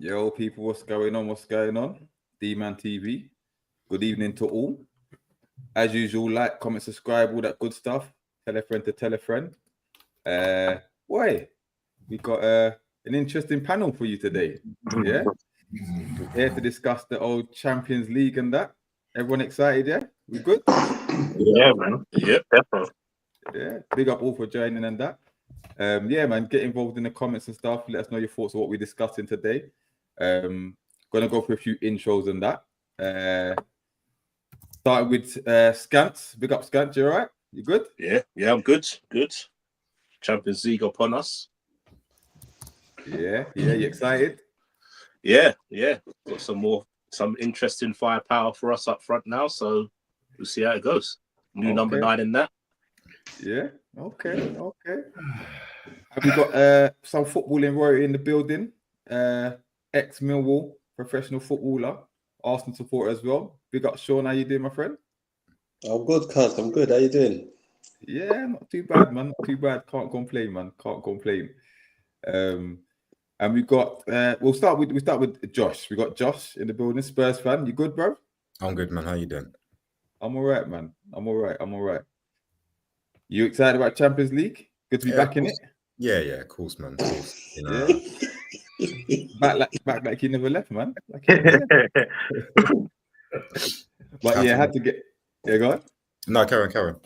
Yo, people, what's going on? What's going on? D-MANTV. Good evening to all. As usual, like, comment, subscribe, all that good stuff. Tell a friend to tell a friend. We got an interesting panel for you today. Yeah, we're here to discuss the old Champions League and that. Everyone excited? Yeah, we good? Yeah, man. Yep, definitely. Yeah, big up all for joining and that. Yeah, man, get involved in the comments and stuff. Let us know your thoughts on what we're discussing today. Gonna go for a few intros and that. Starting with Scant. Big up Scant, you all right? You good? Yeah, I'm good. Good. Champions League upon us. Yeah, you excited? Yeah. Got some interesting firepower for us up front now, so we'll see how it goes. New number 9 in that. Yeah, okay. Have we got some footballing royalty in the building? Ex-Millwall professional footballer, Arsenal supporter as well. Big up Sean, how you doing, my friend? I'm good, cuz. I'm good. How you doing? Yeah, not too bad, man. Not too bad. Can't complain, man. Can't complain. And we got we start with Josh. We got Josh in the building, Spurs fan. You good, bro? I'm good, man. How you doing? I'm all right, man. I'm all right. You excited about Champions League? Good to be back in it. Yeah, of course, man. Of course. You know. Yeah. back like you never left, man. But yeah, I had to get. Yeah, go on. No, Karen.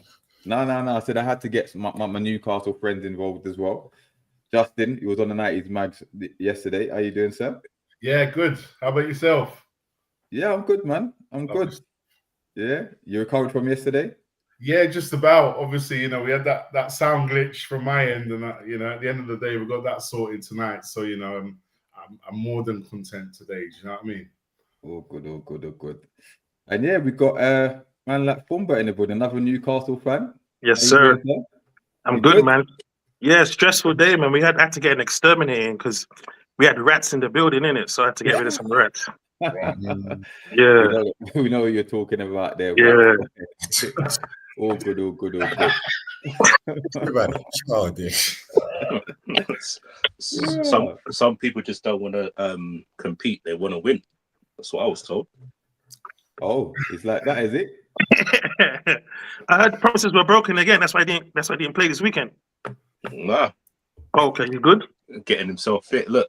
No. I said I had to get my Newcastle friends involved as well. Justin, he was on the 90s mags yesterday. How you doing, sir? Yeah, good. How about yourself? Yeah, I'm good, man. I'm good. Yeah, you recovered from yesterday? Yeah, just about. Obviously, we had that sound glitch from my end, and at the end of the day, we got that sorted tonight. So, I'm more than content today. Do you know what I mean? All good. And yeah, we got man like Fumba in the building, another Newcastle fan. Yes, sir. I'm good, man. Yeah, stressful day, man. We had to get an exterminating because we had rats in the building, innit? So I had to get rid of some rats. Yeah. We know what you're talking about there. Yeah. All good. Childish. Some people just don't want to compete. They want to win. That's what I was told. Oh, it's like that, is it? I heard promises were broken again. That's why I didn't play this weekend. Nah. Okay, you good? Getting himself fit. Look,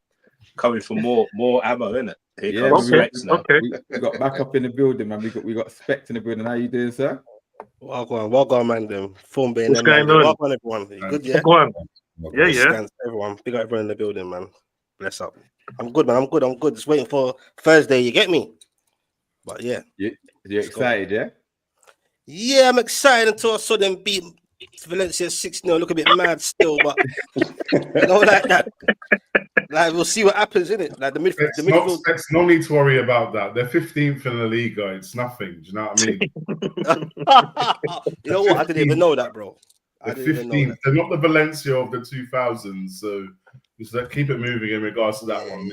coming for more ammo, innit? Here comes Specs now. Okay. We got back up in the building, man. We got Specs in the building. How you doing, sir? Welcome, man. Them form being what's going on? Welcome, everyone. You good, yeah? Go on. Yeah. Everyone, big up everyone in the building, man. Bless up. I'm good, man. I'm good. Just waiting for Thursday. You get me? But yeah. You excited, yeah? Yeah, I'm excited until I saw them beat Valencia 6-0. Look a bit mad still, but like that. Like we'll see what happens, innit? Like the midfield. There's no need to worry about that. They're 15th in the league, It's nothing. Do you know what I mean? You know what? I didn't even know that, bro. They're 15th. They're not the Valencia of the 2000s, so just keep it moving in regards to that one.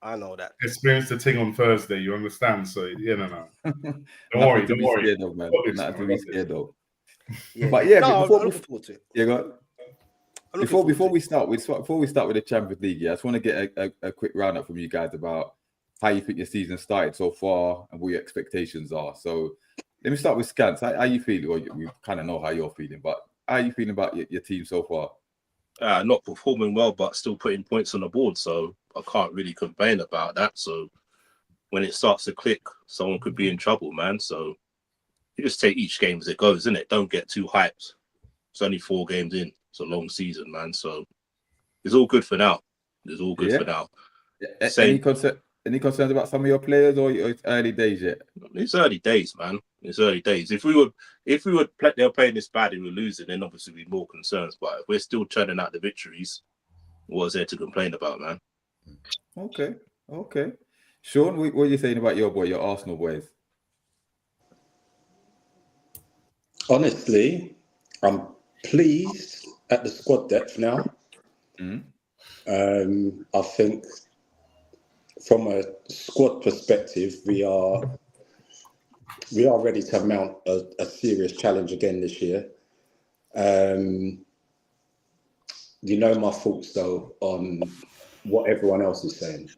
I know that. Experience the thing on Thursday, you understand? So no. Don't worry. Scared of, man. Not to be scared of. Yeah. But yeah, I'm looking forward to it. You got. Before we start with the Champions League, I just want to get a quick roundup from you guys about how you think your season started so far and what your expectations are. So let me start with Scans. How you feeling? Well, we kind of know how you're feeling, but how are you feeling about your team so far? Not performing well, but still putting points on the board. So I can't really complain about that. So when it starts to click, someone could be in trouble, man. So you just take each game as it goes, innit? Don't get too hyped. It's only 4 games in. It's a long season, man. So it's all good for now. For now. Any concerns about some of your players, or it's early days yet? It's early days, man. It's early days. If they're playing this bad and we're losing, then obviously we'd be more concerns. But if we're still churning out the victories, what's there to complain about, man? Okay. Sean, what are you saying about your Arsenal boys? Honestly, I'm pleased at the squad depth now. I think from a squad perspective, we are ready to mount a serious challenge again this year. My thoughts though on what everyone else is saying.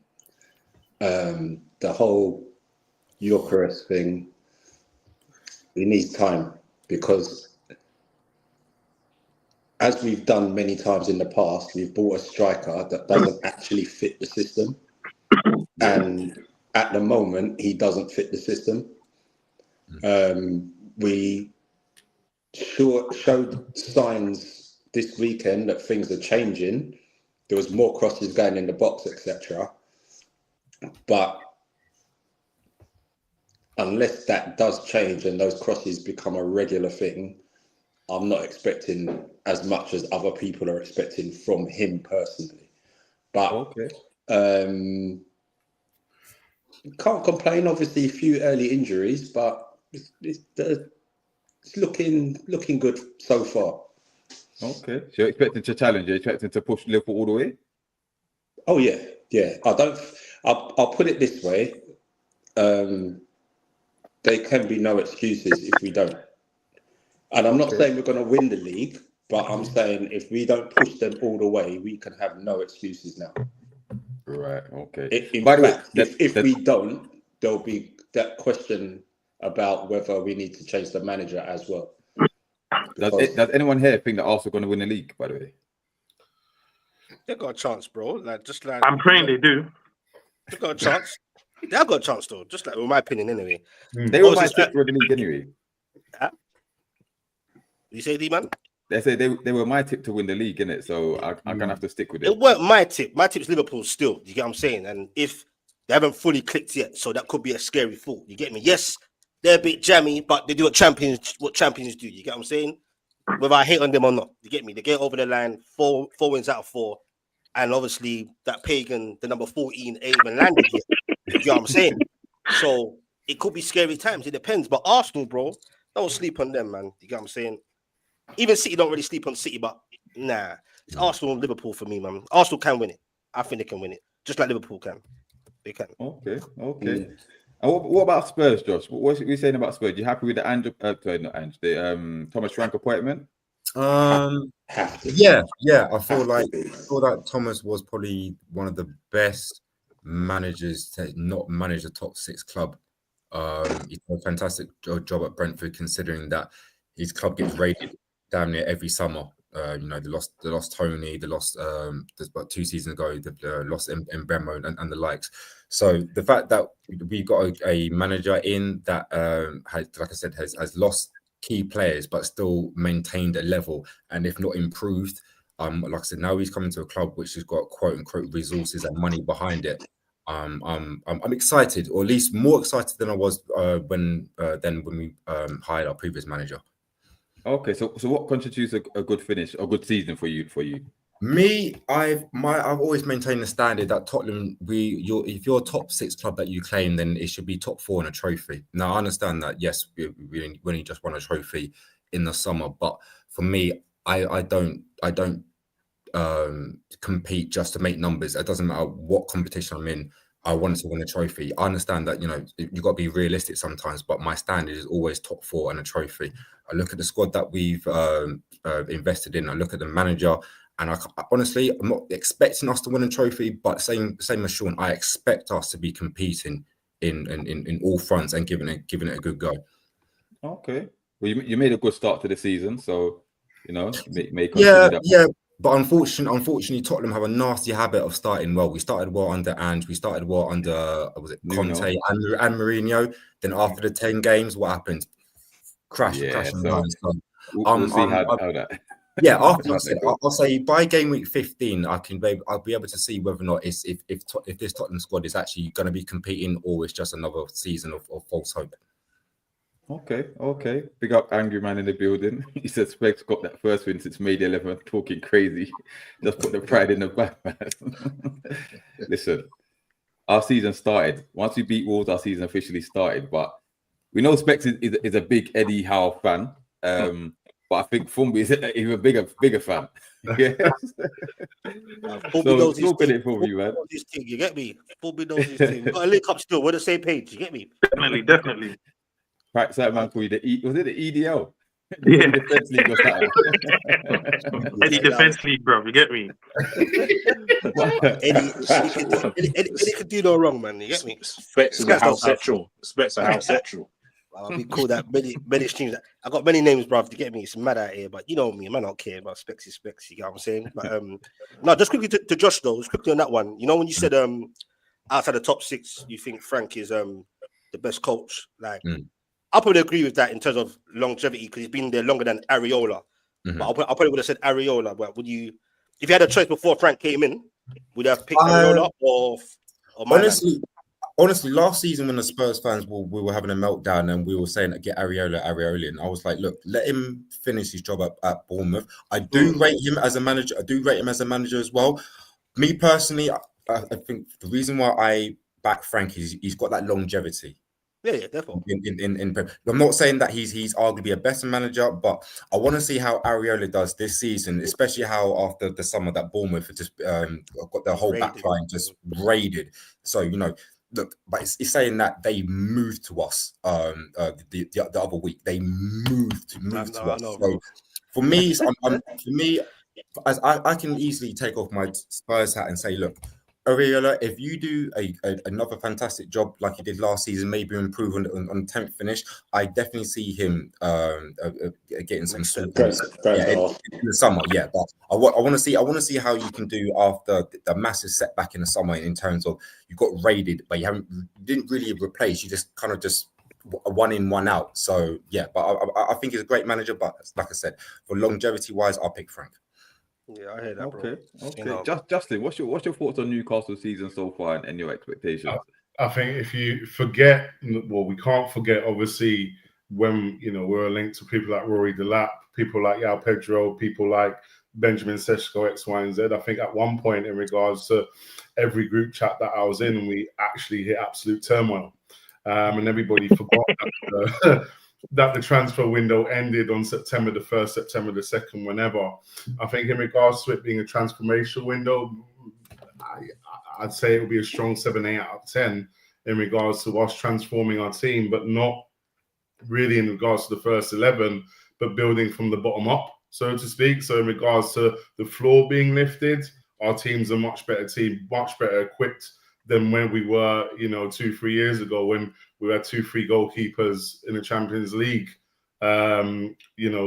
The whole Eucharist thing, it needs time, because as we've done many times in the past, we've bought a striker that doesn't actually fit the system. And at the moment, he doesn't fit the system. We showed signs this weekend that things are changing. There was more crosses going in the box, etc. But unless that does change and those crosses become a regular thing, I'm not expecting as much as other people are expecting from him personally. But can't complain. Obviously, a few early injuries, but it's looking good so far. Okay, so you're expecting to challenge? You're expecting to push Liverpool all the way? Oh yeah. I'll put it this way: there can be no excuses if we don't. And I'm not saying we're going to win the league, but I'm saying if we don't push them all the way, we can have no excuses now. Right. Okay. In fact, if we don't, there'll be that question about whether we need to change the manager as well. Does anyone here think that Arsenal are going to win the league, by the way? They got a chance, bro. I'm praying they do. They got a chance. They have got a chance, though. Just like, in my opinion, anyway. They were my tip for the league anyway. You say, D-Man? They say they were my tip to win the league, innit? So I'm gonna have to stick with it. It weren't my tip. My tip's Liverpool still. You get what I'm saying? And if they haven't fully clicked yet, so that could be a scary thought. You get me? Yes, they're a bit jammy, but they do what champions do. You get what I'm saying? Whether I hate on them or not, you get me? They get over the line, four wins out of 4, and obviously that pagan, the number 14, ain't even landed yet. You get what I'm saying? So it could be scary times. It depends. But Arsenal, bro, don't sleep on them, man. You get what I'm saying? Even City don't really sleep on City, but nah, it's Arsenal and Liverpool for me, man. Arsenal can win it. I think they can win it, just like Liverpool can. They can. Okay. And what about Spurs, Josh? What are you saying about Spurs? You happy with the Thomas Frank appointment? Yeah. I feel like Thomas was probably one of the best managers to not manage a top 6 club. He did a fantastic job at Brentford, considering that his club gets raided damn near every summer. They lost Tony, they lost about 2 seasons ago, they lost Mbemo and the likes. So the fact that we've got a manager in that has, like I said, has lost key players but still maintained a level, and if not improved, like I said, now he's coming to a club which has got quote unquote resources and money behind it. I'm excited, or at least more excited than I was when we hired our previous manager. Okay, so what constitutes a good finish, a good season for you? Me, I've always maintained the standard that Tottenham, if you're a top 6 club that you claim, then it should be top 4 in a trophy. Now I understand that, yes, we only just won a trophy in the summer, but for me, I don't compete just to make numbers. It doesn't matter what competition I'm in. I wanted to win a trophy. I understand that, you've got to be realistic sometimes, but my standard is always top 4 and a trophy. I look at the squad that we've invested in. I look at the manager, and honestly, I'm not expecting us to win a trophy, but same as Sean, I expect us to be competing in all fronts and giving it a good go. Okay. Well, you made a good start to the season, so yeah. But unfortunately, Tottenham have a nasty habit of starting well. We started well under Ange. We started well under Conte and Mourinho. Then after the 10 games, what happened? Crash and burn. So, we'll see how that. Yeah, I'll say by game week 15, I'll be able to see whether or not if this Tottenham squad is actually going to be competing, or it's just another season of false hope. Okay. Big up Angry Man in the building. He said Specs got that first win since May the 11th, talking crazy. Just put the pride in the back, man. Listen, our season started. Once we beat Wolves, our season officially started. But we know Specs is a big Eddie Howe fan. But I think Fumbi is an even bigger fan. Yes. So look at it for me, man. You get me? Fumbi knows his team. We've got a link up still. We're on the same page. You get me? Definitely. Right, so man called you was it the EDL? Yeah. Defense league or something. Any defense league, bro. You get me? Eddie could do no wrong, man. You get me? Specs is a house central. Specs a house central. I'll be called that many streams. I got many names, bruv. You get me? It's mad out here, but you know me, man. I don't care about specs. You get what I'm saying? But no, just quickly to Josh though. Just quickly on that one. You know when you said outside the top 6, you think Frank is the best coach. Like I probably agree with that in terms of longevity because he's been there longer than Areola. But I probably would have said Areola. But would you, if you had a choice before Frank came in, would you have picked Areola or Honestly, last season when the Spurs fans we were having a meltdown and we were saying that get Areola, and I was like, look, let him finish his job at Bournemouth. I do rate him as a manager. I do rate him as a manager as well. Me personally, I think the reason why I back Frank is he's got that longevity. Yeah, definitely. I'm not saying that he's arguably a better manager, but I want to see how Areola does this season, especially how after the summer that Bournemouth had just got their whole backline just raided. So look, but it's saying that they moved to us the other week. They moved to us. So for me, as I can easily take off my Spurs hat and say, look, Areola, if you do another fantastic job like you did last season, maybe improve on 10th finish, I definitely see him getting some in the summer. Yeah, but I want to see how you can do after the massive setback in the summer in terms of you got raided, but you didn't really replace. You just kind of just one in, one out. So yeah, but I think he's a great manager. But like I said, for longevity wise, I'll pick Frank. Yeah, I hear that. Okay. You know. Justin, what's your thoughts on Newcastle season so far and your expectations? I think if you forget, well, we can't forget, obviously, when we're linked to people like Rory Delap, people like Yao Pedro, people like Benjamin Sesko, X, Y, and Z. I think at one point in regards to every group chat that I was in, we actually hit absolute turmoil, and everybody forgot that the transfer window ended on September the 1st, September the 2nd, whenever. I think in regards to it being a transformational window, I'd say it would be a strong 7, 8 out of 10 in regards to us transforming our team, but not really in regards to the first 11, but building from the bottom up, so to speak. So in regards to the floor being lifted, our team's a much better team, much better equipped than when we were, 2-3 years ago when we had 2-3 goalkeepers in the Champions League,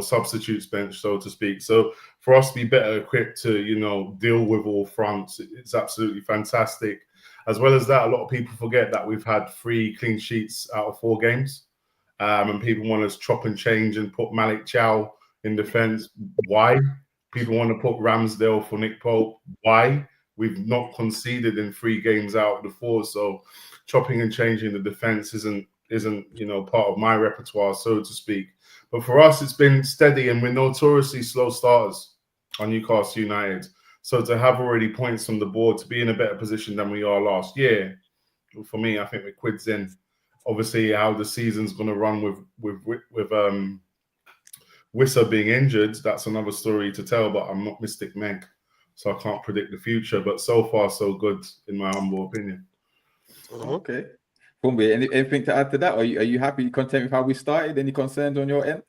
substitutes bench, so to speak. So for us to be better equipped to, deal with all fronts, it's absolutely fantastic. As well as that, a lot of people forget that we've had 3 clean sheets out of 4 games. And people want us chop and change and put Malik Chow in defence. Why? People want to put Ramsdale for Nick Pope. Why? We've not conceded in 3 games out of the 4, so chopping and changing the defense isn't part of my repertoire, so to speak. But for us, it's been steady, and we're notoriously slow starters on Newcastle United. So to have already points on the board, to be in a better position than we are last year, for me, I think we're quids in. Obviously, how the season's going to run with Wissa being injured, that's another story to tell. But I'm not Mystic Meg, so I can't predict the future. But so far, so good, in my humble opinion. Okay. Kumbi, anything to add to that? Are you happy, content with how we started? Any concerns on your end?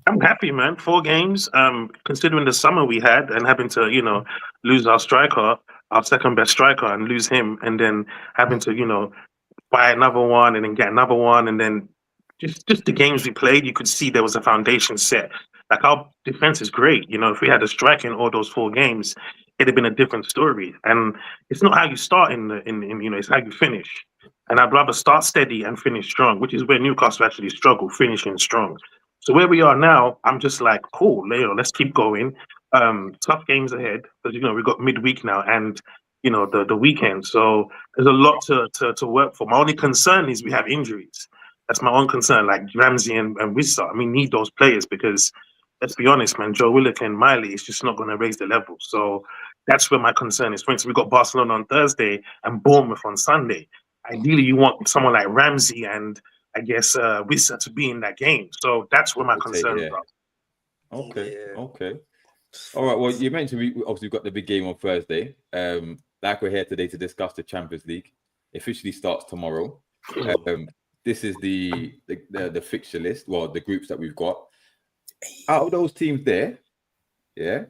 I'm happy, man. 4 games. Considering the summer we had and having to, lose our striker, our second best striker, and lose him, and then having to, buy another one and then get another one, and then just the games we played, you could see there was a foundation set. Like our defense is great. If we had a strike in all those 4 games, it'd have been a different story. And it's not how you start in it's how you finish. And I'd rather start steady and finish strong, which is where Newcastle actually struggle, finishing strong. So where we are now, I'm just like, cool, let's keep going. Tough games ahead, because we got midweek now and the weekend. So there's a lot to work for. My only concern is we have injuries. That's my own concern, like Ramsey and Wissa. We need those players because, let's be honest, man, Joe Willock and Miley is just not going to raise the level. So that's where my concern is. For instance, we got Barcelona on Thursday and Bournemouth on Sunday. Ideally, you want someone like Ramsey and I guess Wissa to be in that game. So that's where my concern is. Okay. All right. Well, you mentioned we obviously got the big game on Thursday. Like we're here today to discuss the Champions League. It officially starts tomorrow. This is the fixture list. Well, the groups that we've got. Out of those teams there, yeah,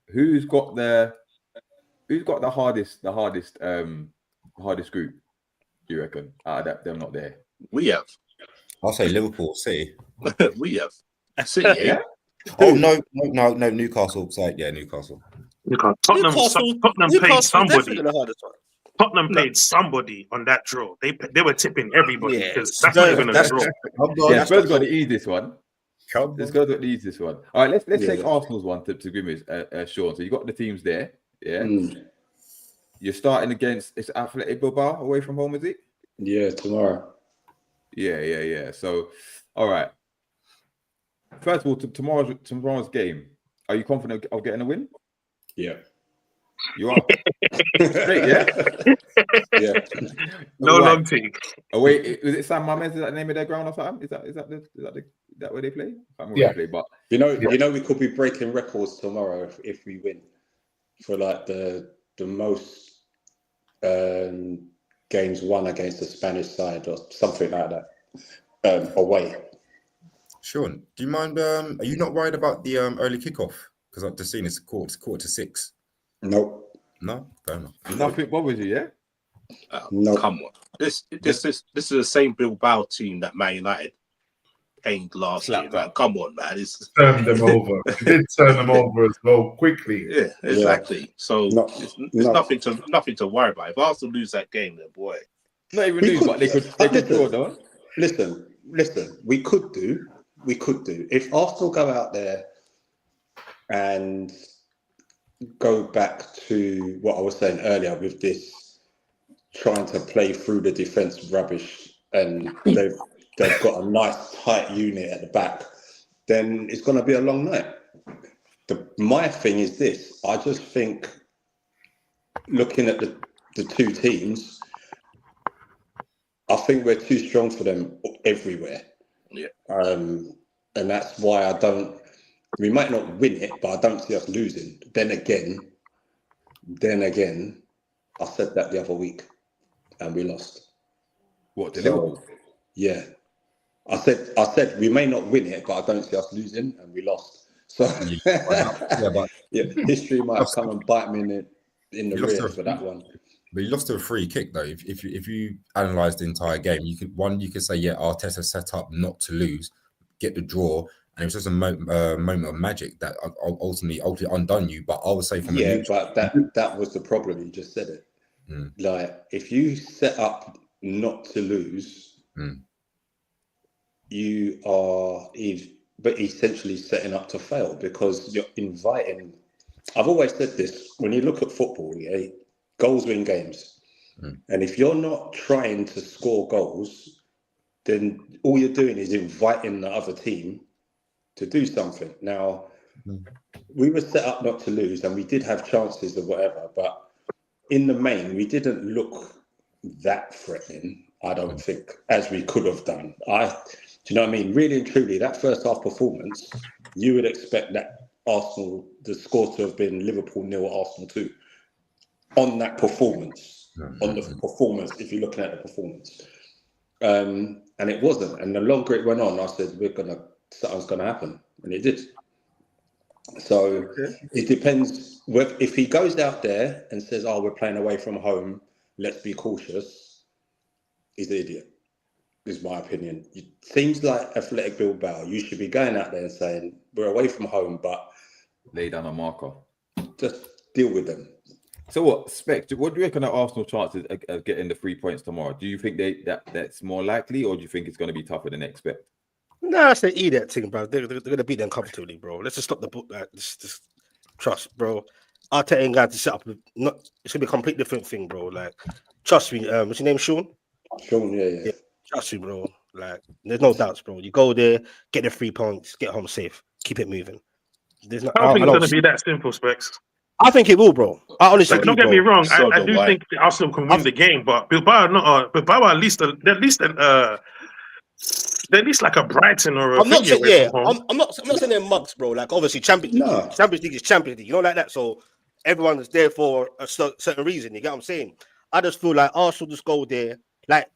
who's got the hardest group? Do you reckon? Out of that, them not there. We have. I'll say Liverpool, City. We have. City, eh? Yeah. Oh no, Newcastle. Sorry, yeah, Newcastle. Tottenham paid somebody. The hardest one. Tottenham paid somebody on that draw. They were tipping everybody Yeah, because that's not even a that's- draw. Yeah, Spurs got the easiest one. Come Let's on. go to the easiest one. All right, let's Yeah. take Arsenal's one to give me Sean. So you got the teams there. Yeah. Mm. You're starting against it's Athletic Bilbao away from home, is it? Yeah, tomorrow. Yeah. So, all right. First of all, tomorrow's game. Are you confident of getting a win? Yeah. You are. Straight, yeah. Yeah. No Right. long take. Oh wait, was it San Mamés? Is that the name of their ground or something? Is that where they play? I can't remember where they play, but You know, we could be breaking records tomorrow if we win for like the most games won against the Spanish side or something like that away. Sean, do you mind? Are you not worried about the early kickoff? Because I've just seen it's quarter to 6. Nope. No, fair enough. nothing bothers you, yeah? No. Come on. This is the same Bilbao team that Man United aimed last year, Slapped man. up. Come on, man. It's Turned them over. He did turn them over as well quickly. yeah, exactly. So No, it's no. nothing to worry about. If Arsenal lose that game, then boy. Not even We lose, could- but they could draw, though. Listen. We could do. If Arsenal go out there and go back to what I was saying earlier with this trying to play through the defense rubbish, and they've got a nice tight unit at the back, then it's going to be a long night. My thing is this: I just think, looking at the two teams, I think we're too strong for them everywhere. Yeah. And that's why we might not win it, but I don't see us losing. Then again, I said that the other week and we lost. What, to So, Liverpool? yeah. I said we may not win it, but I don't see us losing and we lost. So but history might come and bite me in the You lost rear to- for that one. But you lost to a free kick though. If you analyze the entire game, you could say, yeah, Arteta set up not to lose, get the draw, and it was just a moment of magic that ultimately undone you. But I would say from Yeah, but that was the problem. You just said it. Mm. Like if you set up not to lose, you are essentially setting up to fail because you're inviting. I've always said this: when you look at football, yeah, goals win games, and if you're not trying to score goals, then all you're doing is inviting the other team to do something. Now, we were set up not to lose, and we did have chances or whatever, but in the main, we didn't look that threatening, I don't think, as we could have done. Do you know what I mean? Really and truly, that first half performance, you would expect that Arsenal, the score to have been Liverpool 0, Arsenal 2. On that performance, if you're looking at the performance. And it wasn't. And the longer it went on, I said, something's going to happen. And it did. So it depends. If he goes out there and says, we're playing away from home, let's be cautious, he's an idiot, is my opinion. It seems like Athletic Bilbao, you should be going out there and saying, we're away from home, but Lay down a marker. just deal with them. So what, Spec, what do you reckon are Arsenal chances of getting the 3 points tomorrow? Do you think that's more likely, or do you think it's going to be tougher than expect? Nah, that's the idiot thing, bro. They're gonna beat them comfortably, bro. Let's just stop the book. Just trust, bro. Arteta ain't got to set up. It's gonna be a complete different thing, bro. Like, trust me. What's your name, Sean? Sean, yeah. Trust me, bro. Like, there's no doubts, bro. You go there, get the 3 points, get home safe, keep it moving. There's no. I don't think it's going to be that simple, Specs. I think it will, bro. I honestly Like, do, don't get me bro. wrong. So I do do I. think Arsenal can win the game, but Bilbao not. Bilbao at least like a Brighton or a. I'm not saying, Vigny away from home. I'm not saying they're mugs, bro. Like, obviously, Champions League is Champions League, you know, like that. So everyone is there for a certain reason. You get what I'm saying? I just feel like Arsenal just go there, like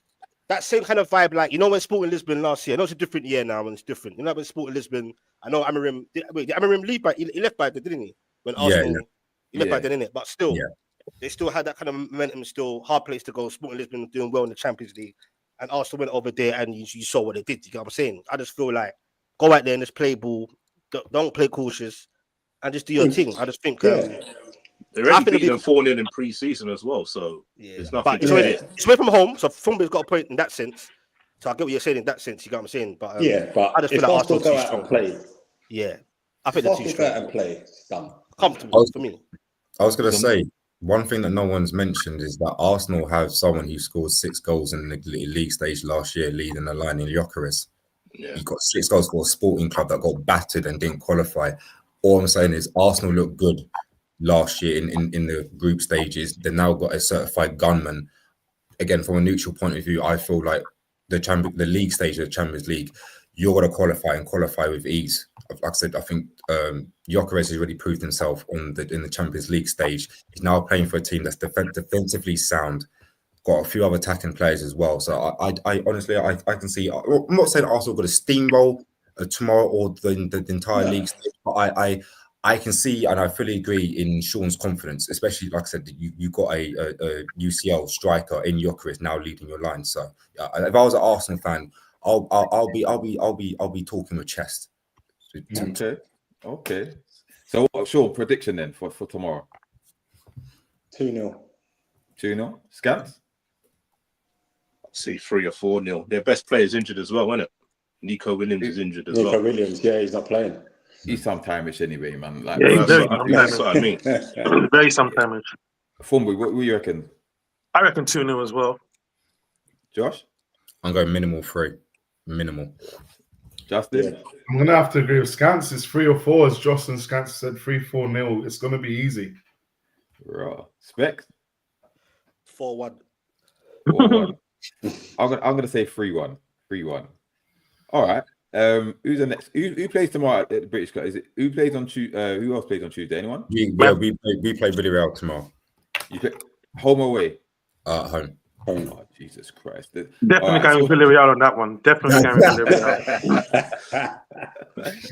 that same kind of vibe. Like, you know, when Sporting Lisbon last year, I know it's a different year now, and it's different. You know, when Sporting Lisbon I know Amarim. Did Amarim leave by? He left by then, didn't he? When Arsenal, he left by then, innit? But still, they still had that kind of momentum. Still, hard place to go. Sporting Lisbon doing well in the Champions League, and Arsenal went over there, and you saw what they did. You know what I'm saying? I just feel like go out there and just play ball. Don't play cautious, and just do your thing. I just think. They already beat them 4-0 in pre-season as well, so there's nothing. But it's away from home, so Fumba's got a point in that sense. So I get what you're saying in that sense. You get what I'm saying? But but I just feel if like Arsenal Arsenal go out and play, I think they're too strong. Go out and play, it's done. Comfortable for me. I was going to say one thing that no one's mentioned is that Arsenal have someone who scored 6 goals in the league stage last year, leading the line in Gyökeres. He got 6 goals for a Sporting club that got battered and didn't qualify. All I'm saying is Arsenal looked good last year in the group stages. They've now got a certified gunman. Again, from a neutral point of view, I feel like the league stage of the Champions League, you're going to qualify with ease. Like I said, I think Gyökeres has already proved himself in the Champions League stage. He's now playing for a team that's defensively sound, got a few other attacking players as well. So I honestly, I can see. I'm not saying Arsenal got a steamroll tomorrow or the entire league stage, but I can see and I fully agree in Sean's confidence, especially like I said, you got a UCL striker in Gyökeres now leading your line. So if I was an Arsenal fan, I'll be talking with chest. Okay. So Sean, prediction then for tomorrow? 2-0. 2-0. Scans? I'd say 3 or 4-0. Their best player is injured as well, isn't it? Nico Williams is injured as well. Nico Williams, he's not playing. He's sometime-ish anyway, man. Like, that's what I mean. Very sometime-ish. Fumbi, what do you reckon? I reckon 2-0 as well. Josh? I'm going minimal 3. Minimal. Justin? I'm going to have to agree with Scans. It's 3 or 4, as Josh and Scans said, 3-4-0. It's going to be easy. Raw. Specs? 4-1. 4-1. I'm gonna say 3-1. 3-1. All right. Who's the next? Who plays tomorrow at the British Cup? Is it who plays on Tuesday? Who else plays on Tuesday? Anyone? We play Villarreal tomorrow. You play home or away? Home. Oh, Jesus Christ! Definitely going with Villarreal on that one. Definitely going with Villarreal.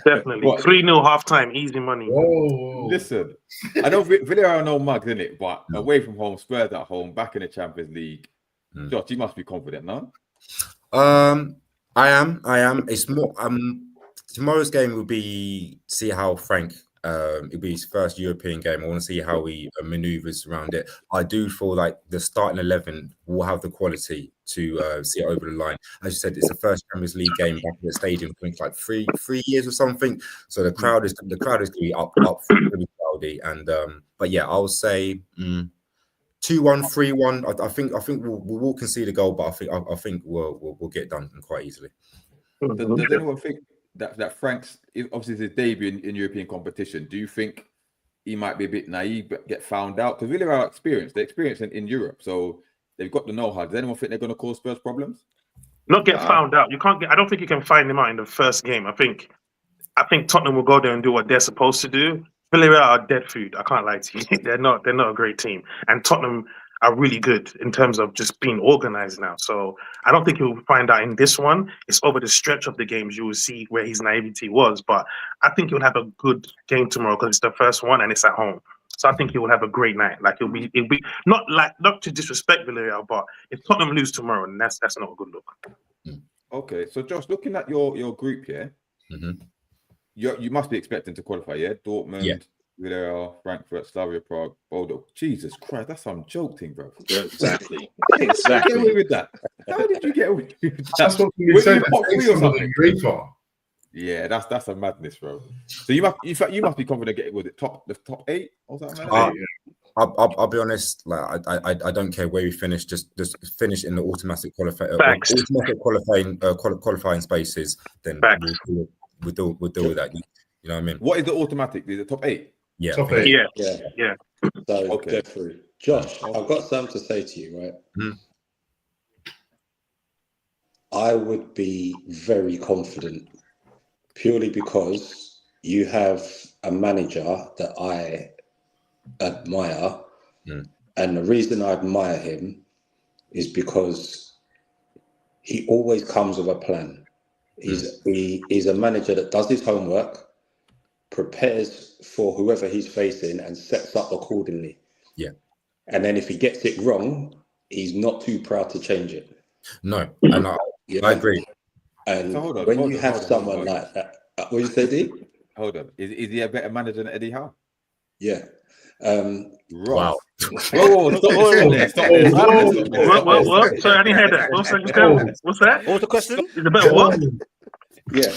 Definitely 3-0 half-time, easy money. Whoa. Listen, I know Villarreal are no mugs, isn't it? But away from home, Spurs at home, back in the Champions League. Josh, you must be confident, no? I am. It's more. Tomorrow's game will be see how Frank. It'll be his first European game. I want to see how he maneuvers around it. I do feel like the starting 11 will have the quality to see it over the line. As you said, it's the first Champions League game back in the stadium in like three years or something. So the crowd is going to be up pretty rowdy. And but yeah, I'll say 2-1, 3-1. I think we'll concede a goal, but I think we'll get it done quite easily. Does anyone think that Frank's obviously his debut in European competition? Do you think he might be a bit naive, but get found out? Because really, our experience, they're experienced in Europe, so they've got the know-how. Does anyone think they're going to cause Spurs problems? Not get found out. You can't get. I don't think you can find him out in the first game. I think Tottenham will go there and do what they're supposed to do. Villarreal are dead food. I can't lie to you. They're not a great team, and Tottenham are really good in terms of just being organized now. So I don't think you'll find out in this one. It's over the stretch of the games you will see where his naivety was. But I think he'll have a good game tomorrow because it's the first one and it's at home. So I think he will have a great night. Like it'll be not to disrespect Villarreal, but if Tottenham lose tomorrow, then that's not a good look. Okay, so Josh, looking at your group here, you must be expecting to qualify, yeah? Dortmund, Villarreal, Frankfurt, Slavia Prague, Bodo. Jesus Christ, that's some joke thing, bro. Yeah, exactly. Get away with that. How did you get away with that? That's what we said. Yeah, that's a madness, bro. So you must be confident getting with it the top 8 or something like that. I'll be honest. Like I don't care where we finish. Just finish in the automatic qualifying spaces. Then we'll deal with that. You know what I mean? What is the automatic? Is it top 8? Yeah. Top 8. Yeah. So go through. Josh, I've got something to say to you, right? I would be very confident purely because you have a manager that I admire. And the reason I admire him is because he always comes with a plan. He's a manager that does his homework, prepares for whoever he's facing, and sets up accordingly. Yeah. And then if he gets it wrong, he's not too proud to change it. No, and I agree. And So when you have someone like that, what you say, D? Hold on. Is he a better manager than Eddie Howe? Yeah. Wow. Whoa, stop there. What? Sorry, I didn't hear that. What's that? What was the question? Is it better what? Yeah.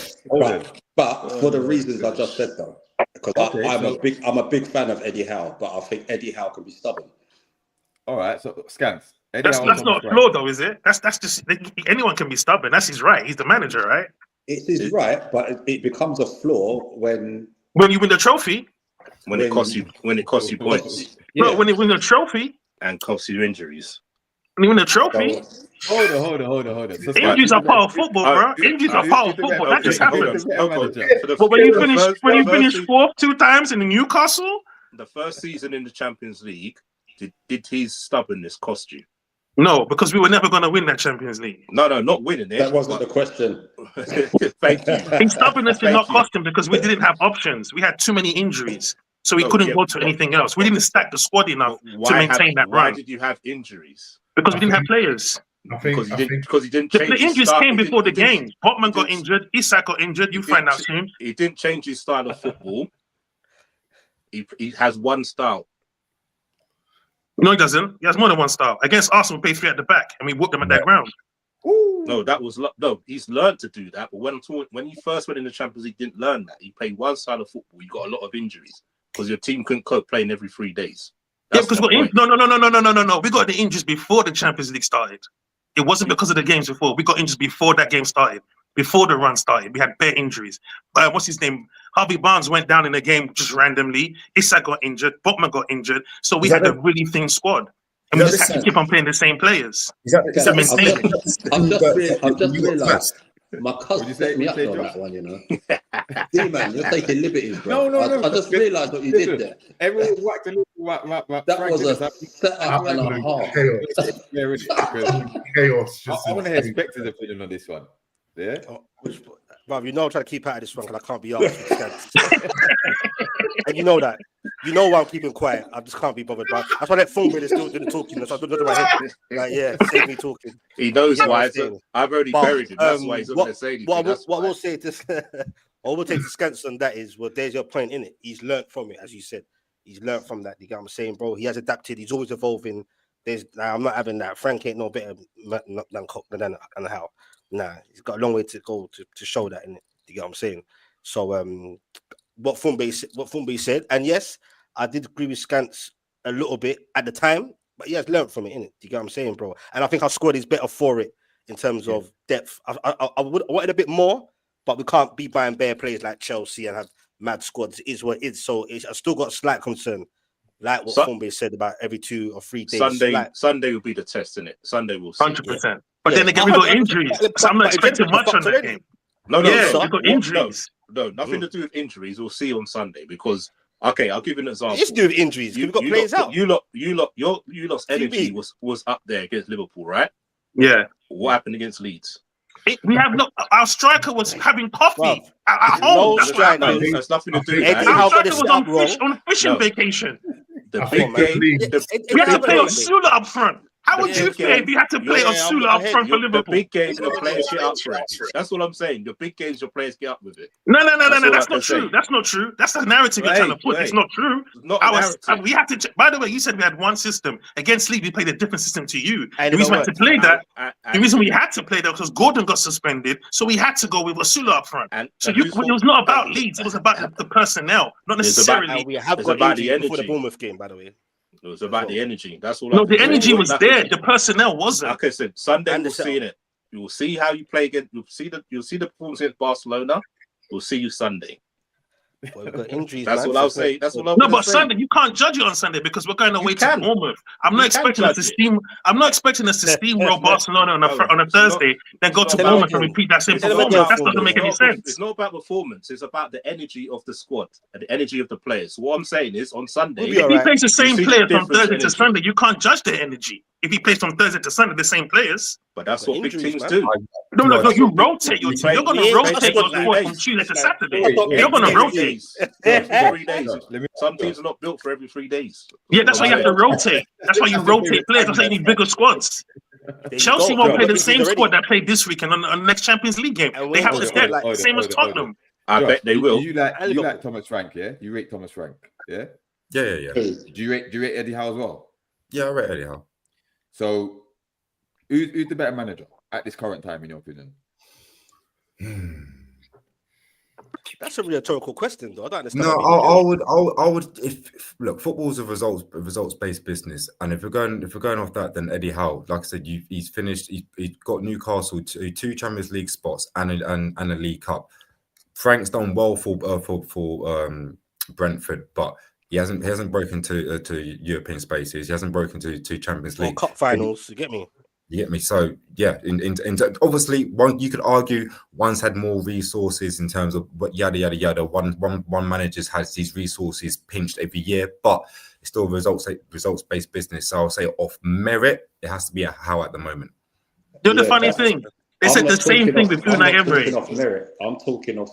But for the reasons I just said, though, because I'm a big fan of Eddie Howe, but I think Eddie Howe can be stubborn. All right, so Scans. That's not a flaw, though, is it? That's just anyone can be stubborn. That's his right. He's the manager, right? It's his right, but it becomes a flaw when you win the trophy. When it costs you points. Yeah. No, when you win the trophy and costs you injuries. When you win the trophy. Hold on. So injuries are part of football, bro. Injuries are part of football. That just happens. But when you finish fourth 2 times in Newcastle, the first season in the Champions League, did his stubbornness cost you? No, because we were never going to win that Champions League. No, not winning it. That wasn't the question. Thank you. His stubbornness did not cost him because we didn't have options. We had too many injuries, so we couldn't go to anything else. We didn't stack the squad enough to maintain that run. Why did you have injuries? Because we didn't have players. Because he didn't change. The injuries came before the game. Botman got injured. Isak got injured. You find out soon. He didn't change his style of football. He has one style. No, he doesn't. He has more than one style. Against Arsenal, we played 3 at the back, and we whooped them at that ground. No, he's learned to do that. But when he first went in the Champions League, he didn't learn that. He played one style of football. You got a lot of injuries because your team couldn't cope playing every 3 days. Because no. We got the injuries before the Champions League started. It wasn't because of the games before. We got injuries before that game started. Before the run started, we had bare injuries. What's his name? Harvey Barnes went down in the game just randomly. Isak got injured. Botman got injured. So we had a really thin squad. And we just had to keep on playing the same players. I've just realised my cousin set me up on that one, you know. D-Man, you're taking liberties, bro. No. I just realised what you did there. Everyone whacked a little that was a set-up and a half. Chaos. I want to hear Spectre's opinion on this one. Yeah? Bro, you know I'm trying to keep out of this one because I can't be asked. And you know that. You know why I'm keeping quiet. I just can't be bothered. But that's why that phone bill is still doing the talking. So I don't know my head. Like, yeah, save me talking. He knows why. I've already buried him. That's why he's not going to say anything. What I will say to what we'll take to Scans on that is, well, there's your point in it. He's learned from it, as you said. He's learned from that. You get what I'm saying, bro? He has adapted. He's always evolving. I'm not having that. Frank ain't no better than how. Nah, he's got a long way to go to show that, innit? You get what I'm saying? So, what Fumbe said, and yes, I did agree with Scans a little bit at the time, but he has learned from it, innit? You get what I'm saying, bro? And I think our squad is better for it in terms of depth. I wanted a bit more, but we can't be buying bare players like Chelsea and have mad squads. It is what it is. So I've still got a slight concern, like what Fumbe said about every 2 or 3 days. Sunday will be the test, innit? Sunday will see. 100%. But then again, we got injuries. So I'm not expecting much on that game. No, we got injuries. No, nothing to do with injuries. We'll see on Sunday because I'll give you an example. It's to do with injuries. We've got players out. Your energy was up there against Liverpool, right? Yeah. What happened against Leeds? Our striker was having coffee at home. That's nothing to do with that. Our striker was on fishing vacation. The big game. We had to play on Sula up front. How would you feel if you had to play on Sula up front for Liverpool? The big games, your players get up for it. That's what I'm saying. The big games, your players get up with it. No. That's not true. That's not true. That's the narrative you're trying to put. It's not true. We had to. By the way, you said we had one system against League. We played a different system to you. The reason we had to play that, the reason we had to play that was Gordon got suspended, so we had to go with Sula up front. So it was not about Leeds. It was about the personnel, not necessarily. We have got energy before the Bournemouth game, by the way. It was about the energy. That's all. No, the energy was there. The personnel wasn't. Like I said, Sunday we'll see it. You will see how you play again. You'll see the performance against Barcelona. We'll see you Sunday. Well, we've got injuries. That's all I'll say. That's all I'm No, but Sunday you can't judge it on Sunday because we're going away to Bournemouth. I'm not expecting us to steamroll Barcelona on a Thursday, then go to Bournemouth and repeat that same performance. That doesn't make any sense. It's not about performance. It's about the energy of the squad and the energy of the players. So what I'm saying is, on Sunday, if he plays the same players from Thursday to Sunday, you can't judge their energy. if he plays from Thursday to Sunday, the same players. But that's But what big injuries, teams man. do. No, you rotate your team. You're going Yeah, to rotate that's your what, like, squad from days. Tuesday to Like, Saturday. wait, You're going to Every rotate. days. Every days. Let me Some teams are not built for every 3 days. Yeah, that's why you have to rotate. That's why you rotate players. That's why you need bigger squads. There you Chelsea go. won't We've play got the same injuries squad already. that played this weekend on the next Champions League game. And They we- have hold to it, step hold it, same as hold it. Tottenham. I Josh, bet they will. You like And Liverpool. Thomas Frank, yeah? You rate Thomas Frank, yeah? Yeah. Do you rate Eddie Howe as well? Yeah, I rate Eddie Howe. So, who's the better manager at this current time, in your opinion? That's a rhetorical question, though. I don't understand. No, how people do it. I would. If look, football's a results based business, and if we're going off that, then Eddie Howe, like I said, he's finished. He's got Newcastle two Champions League spots and a League Cup. Frank's done well for Brentford, but he hasn't broken to European spaces. He hasn't broken to Champions Or League cup finals, you get me? You get me? So yeah, in obviously one you could argue one's had more resources in terms of what yada yada yada. One manager's has these resources pinched every year, but it's still results based business. So I'll say off merit, it has to be a Howe at the moment. You know the Yeah, funny that's- thing? They I'm said not the same talking thing off- with I'm not Unai Emery. talking off merit. I'm talking of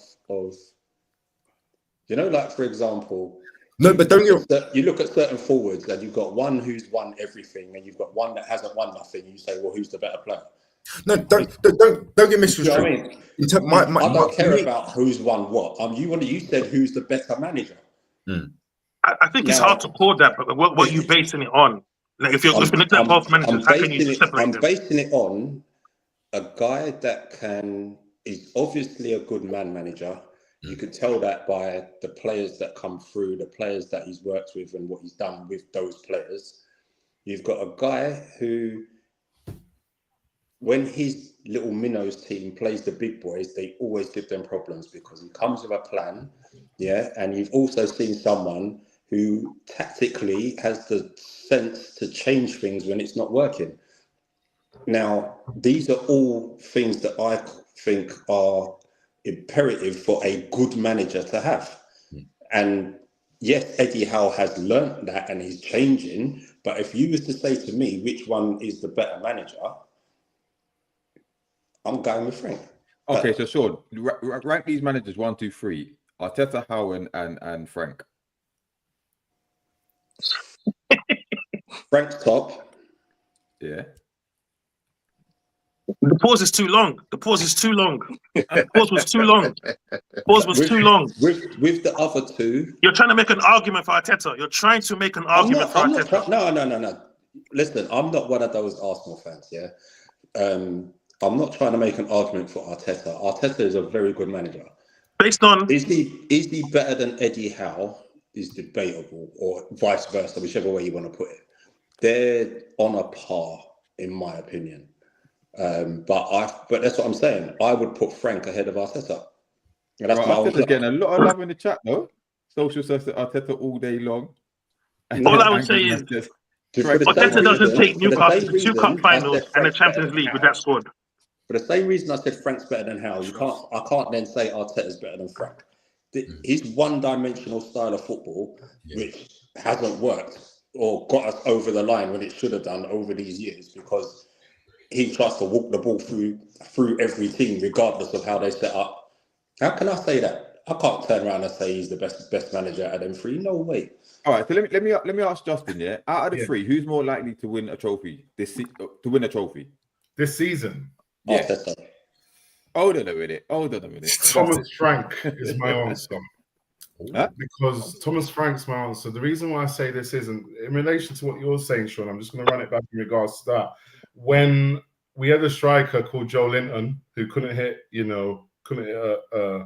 like for example. No, but don't you? You look at certain forwards and you've got one who's won everything, and you've got one that hasn't won nothing. You say, well, who's the better player? No, don't get Do you know what I misconstrued. mean? In terms, I don't care about who's won what. You said who's the better manager. I think it's Now- hard to call that, but what are you basing it on? Like if you're looking at both managers, how can you separate I'm them? basing it on a guy that is obviously a good manager. You could tell that by the players that come through, the players that he's worked with, and what he's done with those players. You've got a guy who, when his little minnows team plays the big boys, they always give them problems because he comes with a plan. Yeah. And you've also seen someone who tactically has the sense to change things when it's not working. Now, these are all things that I think are imperative for a good manager to have. And yes, Eddie Howe has learnt that and he's changing. But if you was to say to me which one is the better manager, I'm going with Frank. Okay, so Sean, rank these managers 1, 2, 3. Arteta, Howe, and Frank. Frank's top. Yeah. The pause is too long. The pause is too long. The pause was too long. The pause was too long. With the other two, You're trying to make an argument for Arteta. You're trying to make an argument for Arteta. No. Listen, I'm not one of those Arsenal fans, yeah? I'm not trying to make an argument for Arteta. Arteta is a very good manager. Based on Is he better than Eddie Howe? Is debatable, or vice versa, whichever way you want to put it. They're on a par, in my opinion. But that's what I'm saying. I would put Frank ahead of Arteta. And that's my Arteta's getting a lot of love in the chat, though. Social service Arteta all day long. all I would say is Arteta doesn't take Newcastle to 2 cup finals and the Champions League with that squad. For the same reason I said Frank's better than Howe, I can't then say Arteta's better than Frank. His one-dimensional style of football, which hasn't worked or got us over the line when it should have done over these years, because he tries to walk the ball through every team, regardless of how they set up. How can I say that? I can't turn around and say he's the best manager out of them 3. No way. All right, so let me ask Justin. Yeah, out of the 3, who's more likely to win a trophy this season? Yeah. Arteta. Hold on a minute. Thomas Frank is my answer. Huh? Because Thomas Frank's my answer. The reason why I say this isn't in relation to what you're saying, Sean. I'm just going to run it back in regards to that. When we had a striker called Joe Linton who couldn't hit a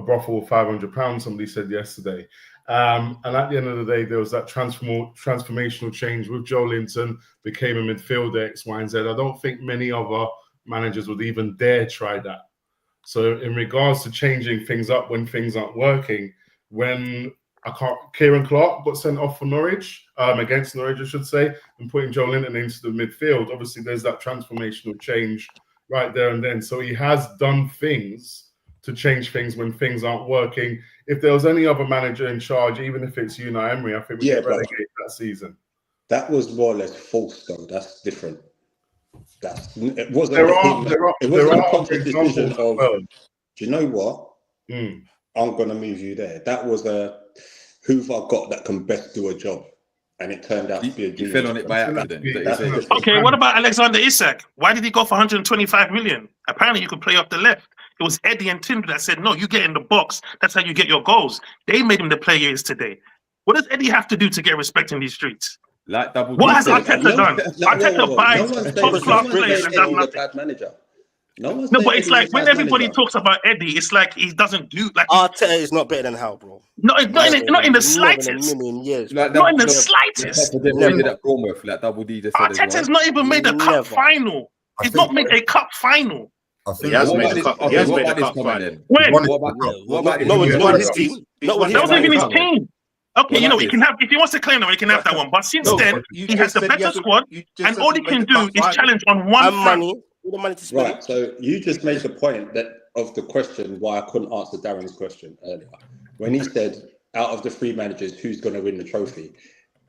brothel of £500, somebody said yesterday. And at the end of the day, there was that transformational change with Joe Linton, became a midfielder, X, Y, and Z. I don't think many other managers would even dare try that. So in regards to changing things up when things aren't working, when Kieran Clark got sent off for Norwich, against Norwich, I should say, and putting Joe Linton into the midfield, obviously there's that transformational change right there and then. So he has done things to change things when things aren't working. If there was any other manager in charge, even if it's Unai Emery, I think we could relegate that season. That was more or less false, though. That's different. It wasn't. There It wasn't a are conscious decision examples of. as well. Do you know what? I'm gonna move you there. That was who've I got that can best do a job, and it turned out to be a You genius. fell on it by accident. Okay, what about Alexander Isak? Why did he go for 125 million? Apparently, you could play off the left. It was Eddie and Tinder that said, no, you get in the box. That's how you get your goals. They made him the player he is today. What does Eddie have to do to get respect in these streets? Like double. What has Arteta done? Arteta buys top-class players and does Eddie's a nothing. bad manager. No, but it's like when everybody talks about Eddie, it's like he doesn't do like Arteta is not better than Howe, bro. not in the slightest. Never in a million years. Like Not in the double- slightest. At Bournemouth, like Double D just said as well. Arteta's not even made a cup final. He's not made a cup final. I think He has What made about a this- cup. okay, He has what made a about this cup comment final. then? When? One- What about this? No, What it's about not this? his team. Not What his That wasn't about even this his comment? team. Okay, What you know, about he can have if he wants to claim that, he can have that one. But since No, then, but you he has just the said better hasn't- squad, you just and said all he he can made the do cup is final. challenge on one And front. money. All the money to spend. Right, so you just made the point that of the question why I couldn't answer Darren's question earlier. When he said, out of the 3 managers, who's going to win the trophy?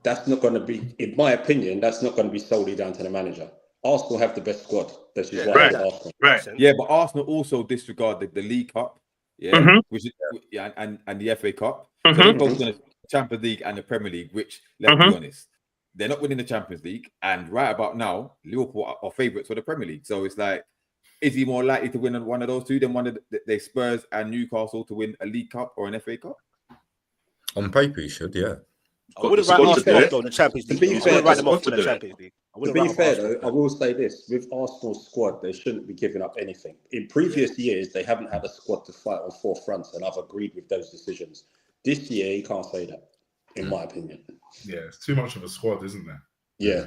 That's not going to be, in my opinion, that's not going to be solely down to the manager. Arsenal have the best squad. That's just why it's Arsenal. Right. Yeah, but Arsenal also disregard the League Cup, Mhm. which is and the FA Cup. Mhm. So they both win the Champions League and the Premier League, which let's be honest, they're not winning the Champions League. And right about now, Liverpool are favourites for the Premier League. So it's like, is he more likely to win one of those two than one of the Spurs and Newcastle to win a League Cup or an FA Cup? on paper, you should, yeah. I wouldn't write Arsenal off though in the Champions League. To be I fair, wouldn't write them off to for do the it. Champions League. I To wouldn't be write off fair, Arsenal. though, I will say this. With Arsenal's squad, they shouldn't be giving up anything. In previous years, they haven't had a squad to fight on 4 fronts, and I've agreed with those decisions. This year, you can't say that, in my opinion. Yeah, it's too much of a squad, isn't there? Yeah.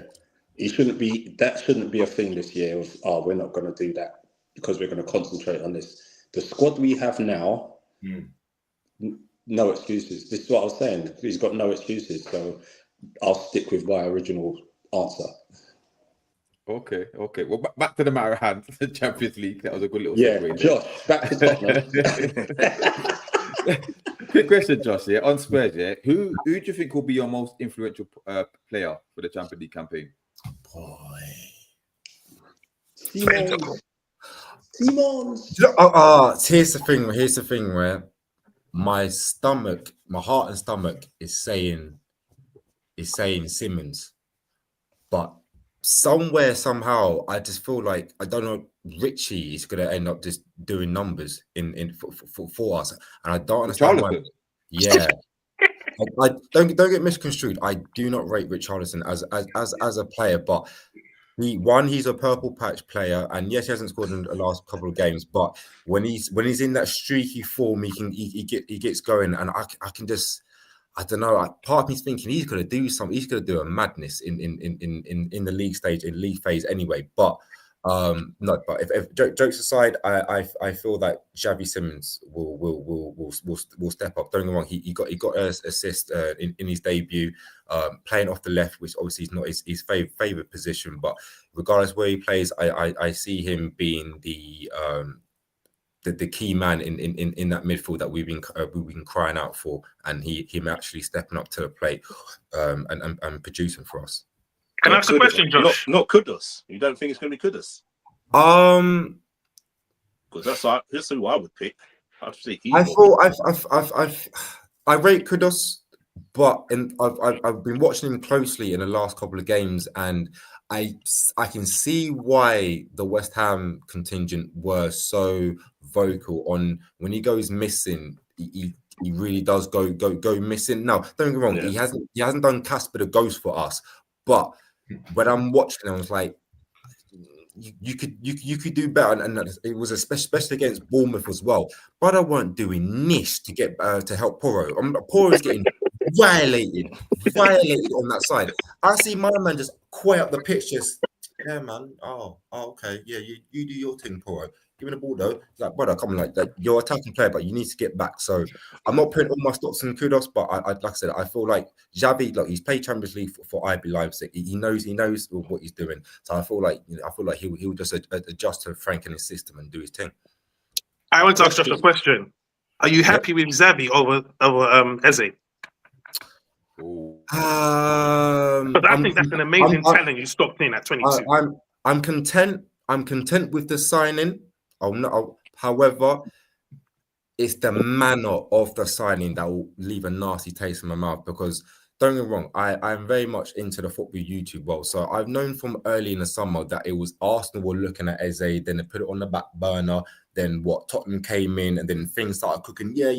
That shouldn't be a thing this year of, we're not going to do that because we're going to concentrate on this. The squad we have now, no excuses. This is what I was saying. He's got no excuses. So I'll stick with my original answer. Okay. Well, back to the matter at hand, the Champions League. That was a good little Yeah, segue. Josh, back to Tottenham. Quick question, Josh. Yeah, on Spurs. Yeah, who do you think will be your most influential player for the Champions League campaign? Simons. Here's the thing where my heart and stomach is saying Simmons, but somewhere, somehow, I just feel like, I don't know, Richie is going to end up just doing numbers for us, and I don't understand why. Yeah, I don't get misconstrued. I do not rate Richarlison as a player, but he's a purple patch player, and yes, he hasn't scored in the last couple of games, but when he's in that streaky form, he gets going, and I can just, I don't know. Part of me's thinking he's going to do something. He's going to do a madness in the league stage, in league phase anyway. But no. But if jokes aside, I feel that Xavi Simmons will step up. Don't get me wrong. He got an assist in his debut, playing off the left, which obviously is not his favorite position. But regardless where he plays, I see him being the key man in that midfield that we've been crying out for, and him actually stepping up to the plate and producing for us. Can I ask a question, Josh? Not Kudus. You don't think it's going to be Kudus? Because that's who I would pick. I rate Kudus, but I've been watching him closely in the last couple of games, and I can see why the West Ham contingent were so vocal on when he goes missing. He really does go missing. Now, don't get me wrong, he hasn't done Casper the Ghost for us, but when I'm watching, I was like, you could do better, and it was especially against Bournemouth as well. But I weren't doing this to get to help Porro. Porro's getting violated on that side. I see my man just quay up the pitch, just man. Oh, okay, yeah, you do your thing, Porro. Give me the ball though. It's like, brother, come on, like you're attacking player, but you need to get back. So I'm not putting all my stocks in Kudus, but I like I said, I feel like Xavi, like he's played Champions League for IB Leipzig. He knows what he's doing. So I feel like he'll just adjust to Frank and his system and do his thing. I want to ask Josh a question. Are you happy with Xavi over Eze? But I think that's an amazing talent you stopped in at 22. I'm content. I'm content with the signing. However, it's the manner of the signing that will leave a nasty taste in my mouth. Because don't get me wrong, I'm very much into the football YouTube world. So I've known from early in the summer that it was Arsenal were looking at Eze, then they put it on the back burner. Then Tottenham came in, and then things started cooking. Yeah.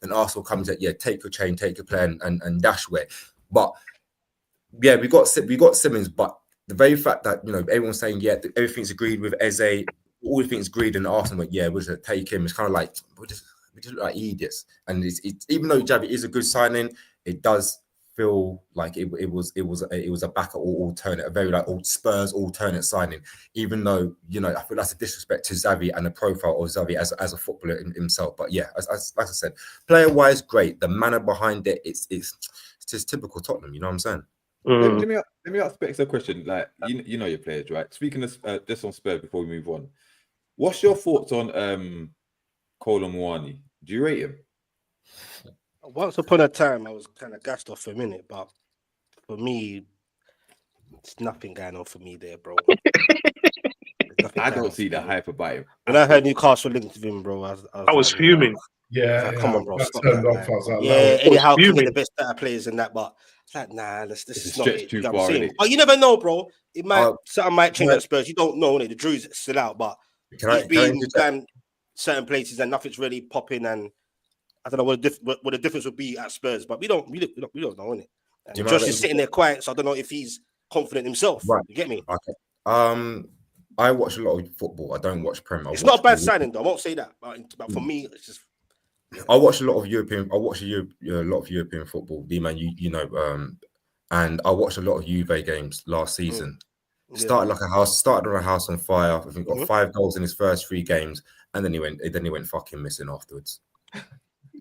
Then Arsenal comes at, take your chain, take your plan, and dash away. But yeah, we got Simmons, but the very fact that everyone's saying everything's agreed with Eze, all things agreed, and Arsenal went we'll just take him. It's kind of like we just look like idiots. And it's even though Javi is a good signing, it does feel like it was a backup alternate, a very like old Spurs alternate signing. Even though I feel that's a disrespect to Xavi and the profile of Xavi as a footballer himself. But yeah, as like I said, player wise, great. The manner behind it, it's just typical Tottenham. You know what I'm saying? Let me ask Bex a question. Like you know your players, right? Speaking of just on Spurs before we move on, what's your thoughts on Kolo Muani? Do you rate him? Once upon a time, I was kind of gassed off for a minute, but for me, it's nothing going on for me there, bro. I don't see the hype about him. When I heard Newcastle linked with him, bro, I was like, fuming. Yeah, come on, bro. Stop turned that, off. I was like, Eddie Howe can be the best better players in that, but it's like, nah, this is not it. Too far, innit? But you never know, bro. It might something might change at Spurs. You don't know, innit? The Drew's still out, but he's been down certain places and nothing's really popping. And I don't know what the difference would be at Spurs, but we don't know, innit? And Josh is sitting there quiet, so I don't know if he's confident himself. Right. You get me? Okay. I watch a lot of football. I don't watch Premier. It's not a bad signing, though. I won't say that, but for me, it's just. I watch a lot of European. I watch a lot of European football. D-Man, and I watched a lot of Juve games last season. Started on a house on fire. I think got 5 goals in his first 3 games, and then he went fucking missing afterwards.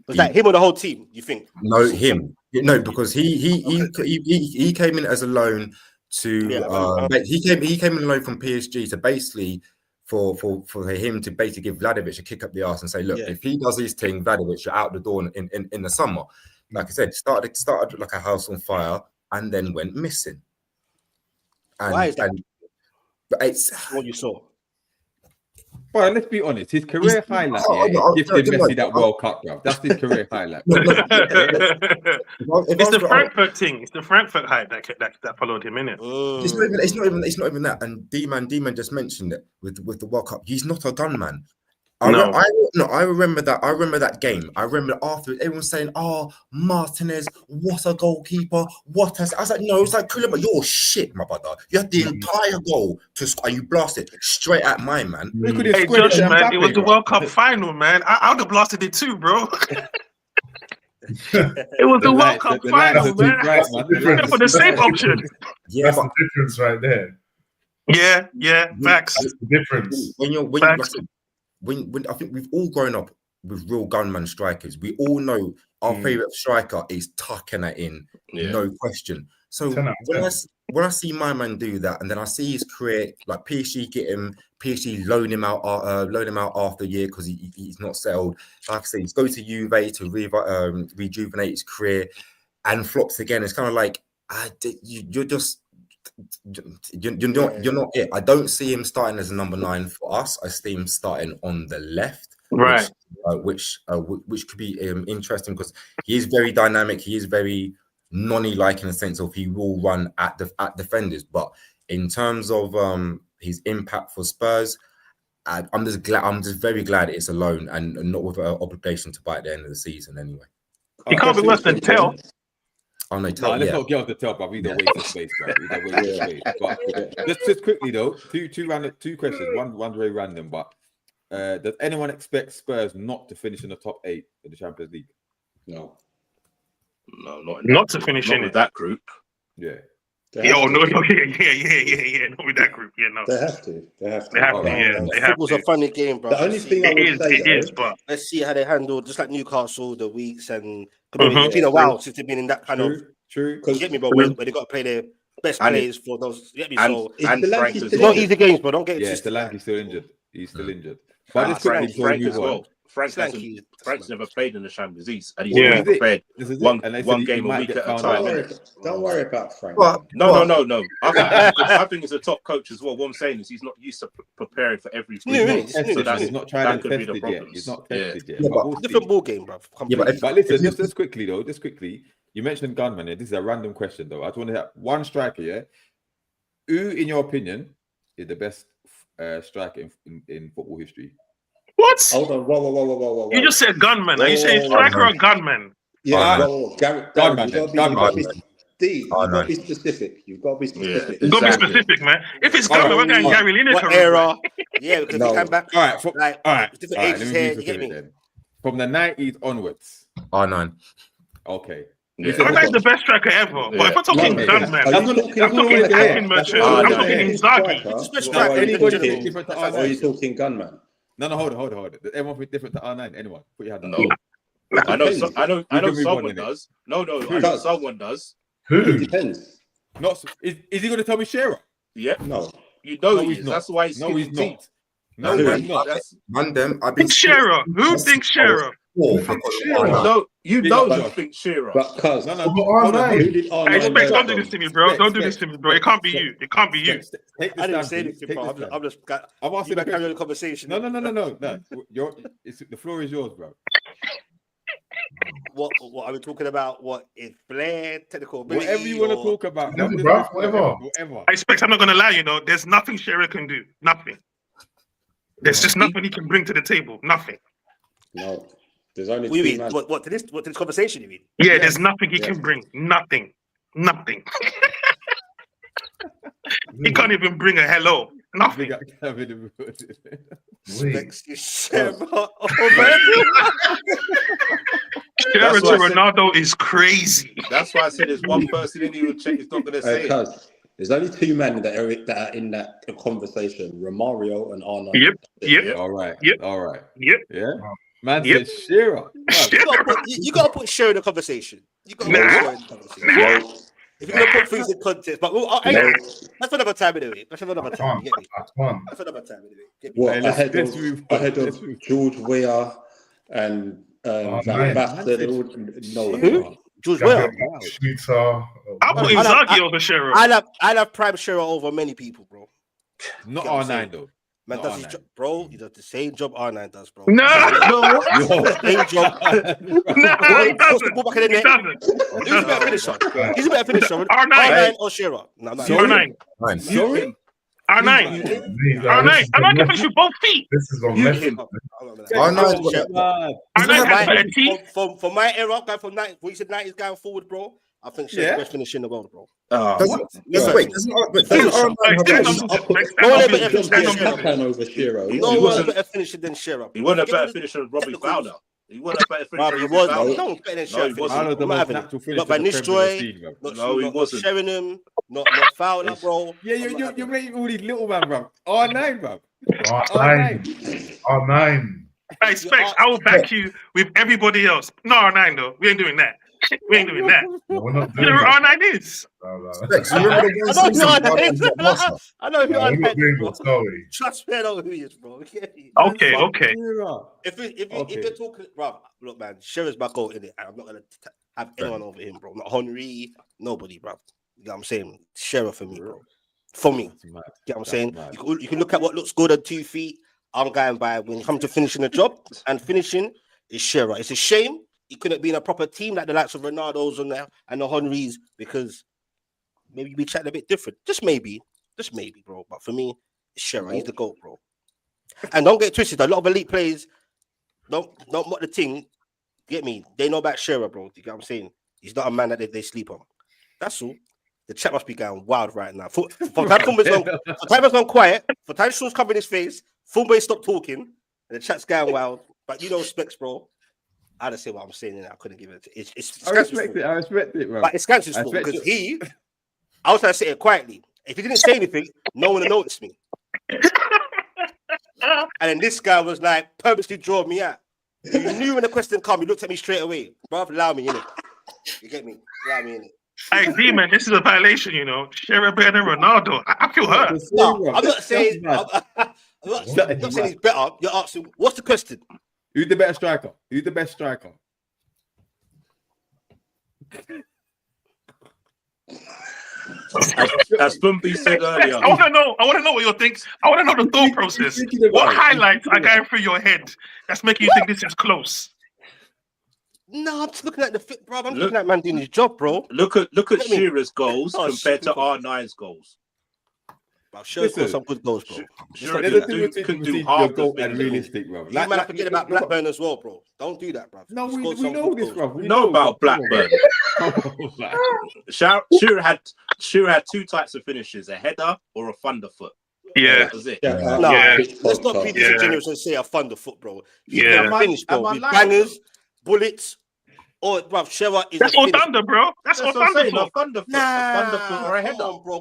Was that him or the whole team? You think? No, him. No, because he came in as a loan to. He came in a loan from PSG to basically. For him to basically give Vlahovic a kick up the arse and say, look, if he does his thing, Vlahovic, you're out the door in the summer. Like I said, started like a house on fire and then went missing. And, why is that? It's what you saw. Well, let's be honest. His career highlight gifted Messi that World Cup, bro. That's his career highlight. It's the Frankfurt thing. It's the Frankfurt hype that followed him, innit? It's not even that. And D-Man just mentioned it with the World Cup. He's not a gunman. I remember that. I remember that game. I remember afterwards, everyone saying, "Oh, Martinez, what a goalkeeper! I was like, no, it's like Kulima, you're shit, my brother. You had the entire goal and you blasted straight at my man. Hey, Josh, man, it was the World Cup final, man. I would have blasted it too, bro. It was the World Cup final, man. For the same option. Yeah, that's the difference right there. Yeah, facts. That's the difference. When I think we've all grown up with real gunman strikers. We all know our favorite striker is tucking it in, no question. So when I see my man do that, and then I see his career, like PSG loan him out after a year because he's not settled. Like I say, he's go to Juve to rejuvenate his career, and flops again. It's kind of like you're not it. I don't see him starting as a number 9 for us. I see him starting on the left, right? Which could be interesting because he is very dynamic. He is very Noni-like in the sense of he will run at defenders. But in terms of his impact for Spurs, I'm just very glad it's a loan and not with an obligation to buy at the end of the season anyway. He can't be worse than Tell. Oh no, let's not get off the top, but we don't waste the space, bro. We don't waste the space. But just quickly though, two questions. One's very random, but does anyone expect Spurs not to finish in the top 8 of the Champions League? No, not to finish in that group. Yeah. Not with that group. Yeah, no. They have to. Football's a funny game, bro. The only thing it is, but let's see how they handle, just like Newcastle, the weeks, and it's been a while since they've been in that kind of. True. You get me, bro? Where they got to play their best players for those. You get me? It's not easy games, bro. Don't get it. Yeah, Solanke's still injured. He's still injured. But just quickly before we move on, Frank's never played in the Champions League, and he's Yeah. only prepared This is it. one And they said he game a might week get at a found time. out. innit? Don't worry about Frank. No. I think he's a top coach as well. What I'm saying is he's not used to preparing for every Yeah, week. it's new. So that's He's not tried that and could be the tested yet. problems. He's not Yeah. tested yet. Yeah, But but- we'll see. Different ball game, bro. Yeah, but But listen, just quickly though, you mentioned gunman. This is a random question though. I just want to have one striker. Yeah, who, in your opinion, is the best striker in football history? What? Hold on, whoa. You just said gunman. Are you saying Whoa. striker or gunman? Yeah, Gunman. whoa. Gareth, Gunman, you gotta be, Gunman. you've got to be specific. You've got to be specific. You gotta be Exactly. specific, man. If it's All gunman, right. we're going Gary Lineker. What era? Yeah, because No. we came back. All right, Like, all right. different All right, ages let me here. be You get me? specific then. From the 90s onwards. R9. Okay. Yeah. Gunman's the best striker ever. But if we're talking No, gunman, are you I'm talking- talking attacking merchant. Ah, I'm no. talking Inzaghi. Special Or are striker you in talking- general. different to That's Or are you R9. talking gunman? No, hold on. Everyone think different to R9. Anyone? Put your hand up. No. I know. I know move on, someone innit? does. No. I Who? know someone does. It Who? depends. Is he going to tell me Shearer? Yeah. No. You know No, he he's is. not. That's why he's No, he's skinny not. teeth. No, Who? he's not. That's Man, them. I've been Think Shearer. Who thinks Shearer? you Big know up, you Josh. think Shearer. But cuz, No. But Hold on. R9. who did Hey, R9 Specs, go don't do from? this to me, bro. Don't do this to me, bro. It can't be you. It can't be you. Take I this didn't say down, anything, please. bro. Take this I'm down. just. I'm You asking can a carry on question. the conversation. No. The floor is yours, bro. What are we talking about? What is flair, technical ability? Whatever you want to or- talk about. Whatever, Not this- bro, whatever. Whatever. Hey, Specs, I'm not going to lie, there's nothing Shearer can do. Nothing. There's just nothing he can bring to the table. Nothing. No. There's only We two mean men. what to this conversation? You mean? Yeah, there's nothing he Yes. can bring. Nothing. He can't even bring a hello. Nothing. Big up Kevin in the building. Wait. Specs, you share, bro. Oh, man. Shearer That's to why I said- Ronaldo is crazy. That's why I said there's one person in here who check is not going to say it. Cuz, there's only two men that are in that conversation: Romario and R9. Yep. All right. Yep. All right. Yep. Yeah. Man Yep. said Shearer. You gotta put share in the conversation. You gotta Nah. put share in the conversation. No, If you're gonna put things in context, but no. that's for another time anyway. That's for another time. You get me? That's one. That's for another time anyway. Get me? What Hey, let's ahead move on. of Let's move on. George Weah and Van man. Basten? No, Who? George Weah. Shooter. I'll put I love- Inzaghi over Shearer. I love Prime Shearer over many people, bro. Not Get what I'm saying? R9 though. Man Not does his R9. job, bro. He does the same job R9 does, bro. No, Same job. no, he Puts the doesn't. ball back in the He net. doesn't. Who's a better finisher? He's a better finisher. R9. R9 or Shearer? No, I'm not. Sorry? R9. Sorry? R9. R9 can finish with both feet. This is on You left. him. R9 R9 has better teeth. From my era, going from 90s, what you said 90s going forward, bro. I think Shearer's Yeah. the best finisher in the world, bro. Doesn't Yeah. wait, doesn't R9 Like, have stand a- on- I'll put- like, stand No on one business, ever stand on finished business. Hakan over Shearer. No He one's wasn't- better finisher than Shearer. He wasn't a Forget better the- finisher than Robbie technicals. Fowler. He wasn't a better Bro, finisher he than was. Robbie No Fowler. one better than No, Shearer. he finisher. wasn't. One of the I'm most having it. natural finishers Not by the Nish Premier League Joy, seen, bro. No, he not wasn't. Sheringham, not Fowler, bro. Yeah, I'm not you're having it. making all these little man, bro. R9, bro. R9. R9. Hey, Specs, I will back you with everybody else. No, R9 though. We ain't doing that. We ain't doing that. No, we're not You doing know who that. R9 is? No. Specs, you remember the one I know who season R9 Barca is. got Barca? I know who No, we're not R9 doing is, bro. that. Sorry. Trust me, I know who he is, bro. Okay. Shearer. If you're talking, bro, look, man, Shearer's my goal in it. I'm not gonna have anyone over him, bro. Not Henry, nobody, bro. You know what I'm saying? Shearer for me, bro. For me, That's mad. you know what I'm That's saying? mad. You can look at what looks good on 2 feet. I'm going by when it comes to finishing a job, and finishing is Shearer. It's a shame he couldn't be in a proper team like the likes of Ronaldo's and the Henrys, because maybe we chat a bit different. Just maybe, bro. But for me, it's Shearer. He's the GOAT, bro. And don't get twisted. A lot of elite players don't what the thing. Get me? They know about Shearer, bro. You get what I'm saying? He's not a man that they sleep on. That's all. The chat must be going wild right now. For time has gone quiet. For time Sean's covering his face. Fulbe stopped talking, and the chat's going wild. But you know, Specs, bro. I don't say what I'm saying, and I couldn't give it. It's I respect it, bro. But it's Scansion's I fault respect because I was trying to say it quietly. If he didn't say anything, no one would notice me. And then this guy was like purposely drawing me out. He knew when the question come, he looked at me straight away. Bro, allow me in it. You get me? Allow me in it. Hey, D-Man, this is a violation, Shearer better than Ronaldo. I feel hurt. No, I'm not saying. I'm not saying he's better. You're asking, what's the question? Who's the better striker? Who's the best striker? As Bumpy said earlier. I want to know what you're thinking. I want to know the thought process. What highlights are going through your head that's making you think this is close? No, I'm just looking at the fit, bro. I'm looking at man doing his job, bro. Look at Shearer's goals compared to R9's goals. Bro, Shearer's got some good goals, bro. Couldn't do half the things. And realistic, bro. You man, forget about Blackburn as well, bro. Don't do that, bro. No, we know this, bro. We know about Blackburn. Shearer had 2 types of finishes: a header or a thunderfoot. Yeah, that was it. Let's not be disingenuous and say a thunderfoot, bro. Finish, bro. With bangers, bullets, or bro, Shearer is. That's all thunder, bro. That's all thunder. A thunderfoot or a header, bro.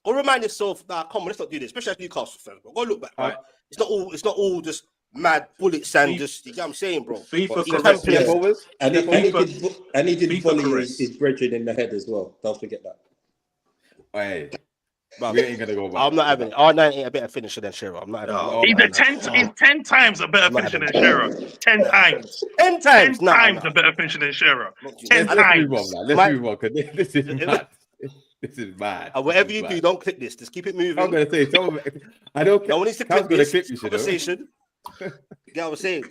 Go remind yourself. Come on, let's not do this, especially as Newcastle fans, bro. Go look back. Right? It's not all just mad bullets and just. You know what I'm saying, bro? FIFA and he did volley his brethren in the head as well. Don't forget that. Hey. Bro, we ain't gonna go back. I'm not having it. R9 ain't a better finisher than Shearer. I'm not having it. He's 10 times a better finisher than Shearer. 10 times. 10 times. 10 times a better finisher than Shearer. 10 times. Let's move on, because this is mad. This is mad. Whatever you do, don't click this. Just keep it moving. I'm gonna say, I don't. No one needs to click this conversation. You know what I'm saying?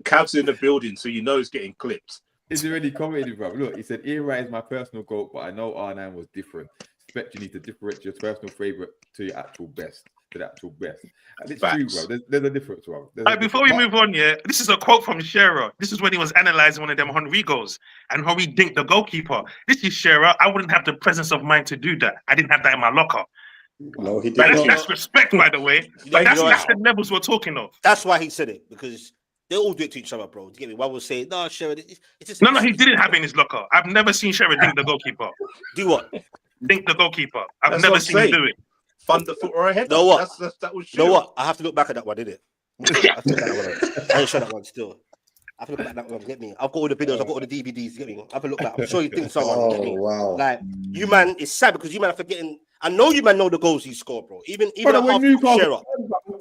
Cavs in the building, so you know it's getting clipped. Is there any commenting, bro? Look, he said, Era is my personal goal, but I know R9 was different. You need to differentiate your personal favorite to your actual best, to the actual best. And it's true, bro. There's a difference, bro. Before we move on, this is a quote from Shearer. This is when he was analysing one of them Henry goals, and Henry dinked the goalkeeper. This is Shearer. I wouldn't have the presence of mind to do that. I didn't have that in my locker. No, he didn't. That's respect, by the way. That's the levels we're talking of. That's why he said it, because they all do it to each other, bro. Do you get me? One will say, no, Shearer, it's just... No, he didn't have it in his locker. I've never seen Shearer dink the goalkeeper. Do what? Dink the goalkeeper. I've never seen him do it. Thunderfoot or a header. Know what? That was Shearer. Know what? I have to look back at that one, didn't it? I ain't sure that one still. I have to look back at that one. Get me? I've got all the videos. I've got all the DVDs. Get me? I have to look back. I'm sure you think someone. Get me? Wow. Like you, man, it's sad because you, man, are forgetting. I know you, man, know the goals he scored, bro. Even when Newcastle,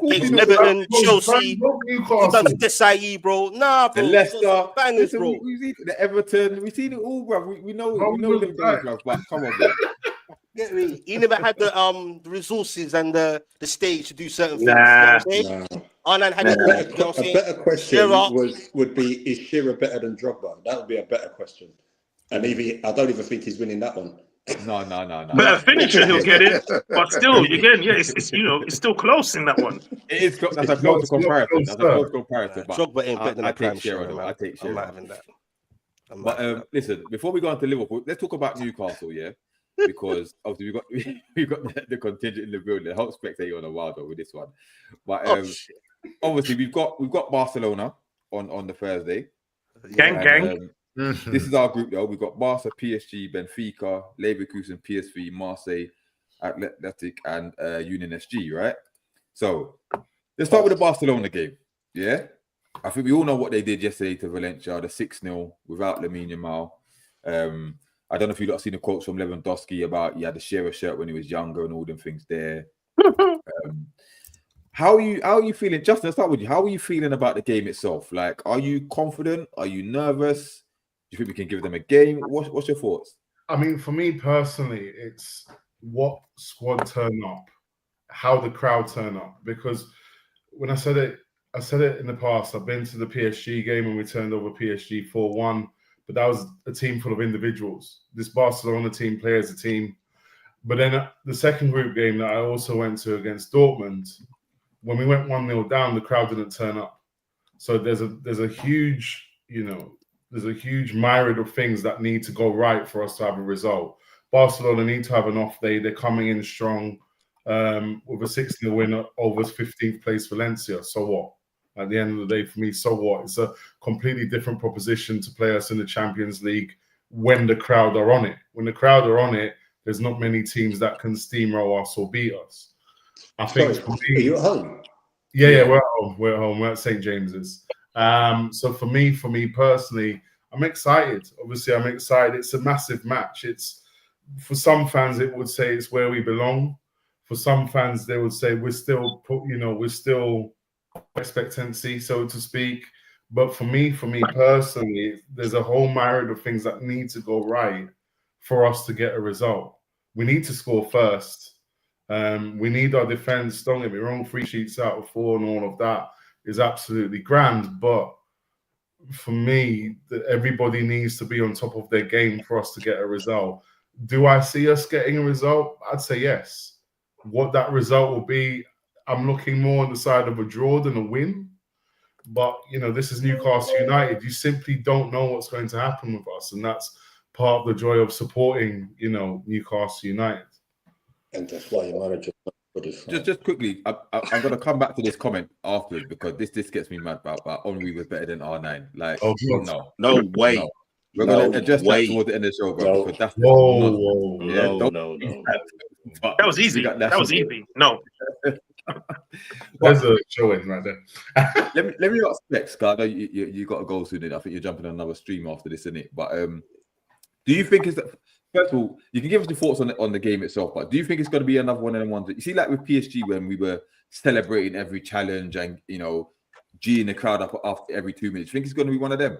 against Everton, Chelsea, Desai, bro. Nah, bro. The Leicester, bangers, bro. We've seen the Everton. We've seen it all, bro. We know them guys, bro. But come on, bro. Get me? He never had the resources and the stage to do certain things. Nah. You know what I'm saying? A better question would be: is Shearer better than Drogba? That would be a better question. And I don't even think he's winning that one. No. Better finisher, he'll get it. But still, again, it's still close in that one. It is. That's a close comparison. Drogba ain't better than I take Shearer. I take Shearer. I'm not having that. But listen, before we go on to Liverpool, let's talk about Newcastle, yeah. Because obviously we've got the contingent in the building. I hope spectator on a while though with this one. But obviously we've got Barcelona on the Thursday. Gang. This is our group though. We've got Barca, PSG, Benfica, Leverkusen, PSV, Marseille, Athletic, and Union SG, right? So let's start with the Barcelona game. Yeah. I think we all know what they did yesterday to Valencia, the 6-0 without Lamine Yamal. I don't know if you've seen the quotes from Lewandowski about he had the Shearer shirt when he was younger and all them things there. How are you feeling? Justin, let's start with you. How are you feeling about the game itself? Like, are you confident? Are you nervous? Do you think we can give them a game? What's your thoughts? I mean, for me personally, it's what squad turn up, how the crowd turn up. Because when I said it in the past. I've been to the PSG game and we turned over PSG 4-1. But that was a team full of individuals. This Barcelona team play as a team. But then the second group game that I also went to against Dortmund, when we went 1-0 down, the crowd didn't turn up. So there's a huge, there's a huge myriad of things that need to go right for us to have a result. Barcelona need to have an off day. They're coming in strong with a 6-0 win over 15th place Valencia. So what? At the end of the day, for me, so what? It's a completely different proposition to play us in the Champions League when the crowd are on it. When the crowd are on it, there's not many teams that can steamroll us or beat us. I think. Sorry, are you at home? Yeah, we're at home. We're at St. James's. So for me personally, I'm excited. Obviously, I'm excited. It's a massive match. It's for some fans, it would say it's where we belong. For some fans, they would say we're still expectancy, so to speak. But for me personally, there's a whole myriad of things that need to go right for us to get a result. We need to score first. We need our defense. Don't get me wrong, 3 sheets out of 4 and all of that is absolutely grand. But for me, everybody needs to be on top of their game for us to get a result. Do I see us getting a result? I'd say yes. What that result will be, I'm looking more on the side of a draw than a win. But, you know, this is Newcastle United. You simply don't know what's going to happen with us. And that's part of the joy of supporting, you know, Newcastle United. And that's why your manager... Just quickly, I'm going to come back to this comment afterwards because this gets me mad about Henry was better than R9. Like, no way. No. We're going to adjust that towards the end of the show, bro. Because that's no. That was easy. That was easy. No. There's a showing right there. let me ask Specs, because I know you got to go soon. I think you're jumping on another stream after this, isn't it? But do you think is that, first of all, you can give us your thoughts on the game itself, but do you think it's going to be another one of them ones that you see, like with PSG, when we were celebrating every challenge and, you know, G'ing the crowd up after every 2 minutes? Do you think it's going to be one of them?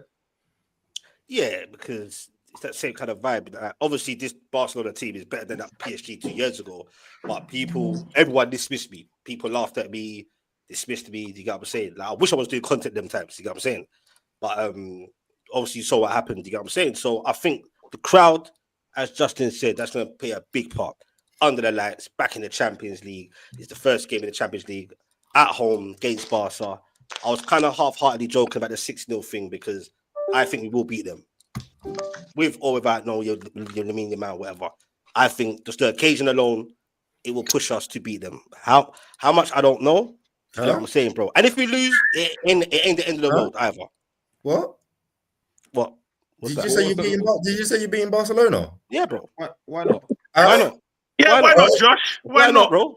Yeah, because it's that same kind of vibe. Obviously, this Barcelona team is better than that PSG 2 years ago, but everyone dismissed me. People laughed at me, dismissed me. You get what I'm saying? Like, I wish I was doing content them times. You get what I'm saying? But obviously, you saw what happened. You get what I'm saying? So I think the crowd, as Justin said, that's going to play a big part. Under the lights, back in the Champions League. It's the first game in the Champions League at home against Barca. I was kind of half-heartedly joking about the 6-0 thing because I think we will beat them. With or without your man, whatever. I think just the occasion alone, it will push us to beat them. How much, I don't know. You know what I'm saying, bro? And if we lose, it ain't the end of the road either. What? What's Did that? you say you're beating Barcelona? Yeah, bro. Why not? Why not? Yeah, why not, Josh? Why not, bro?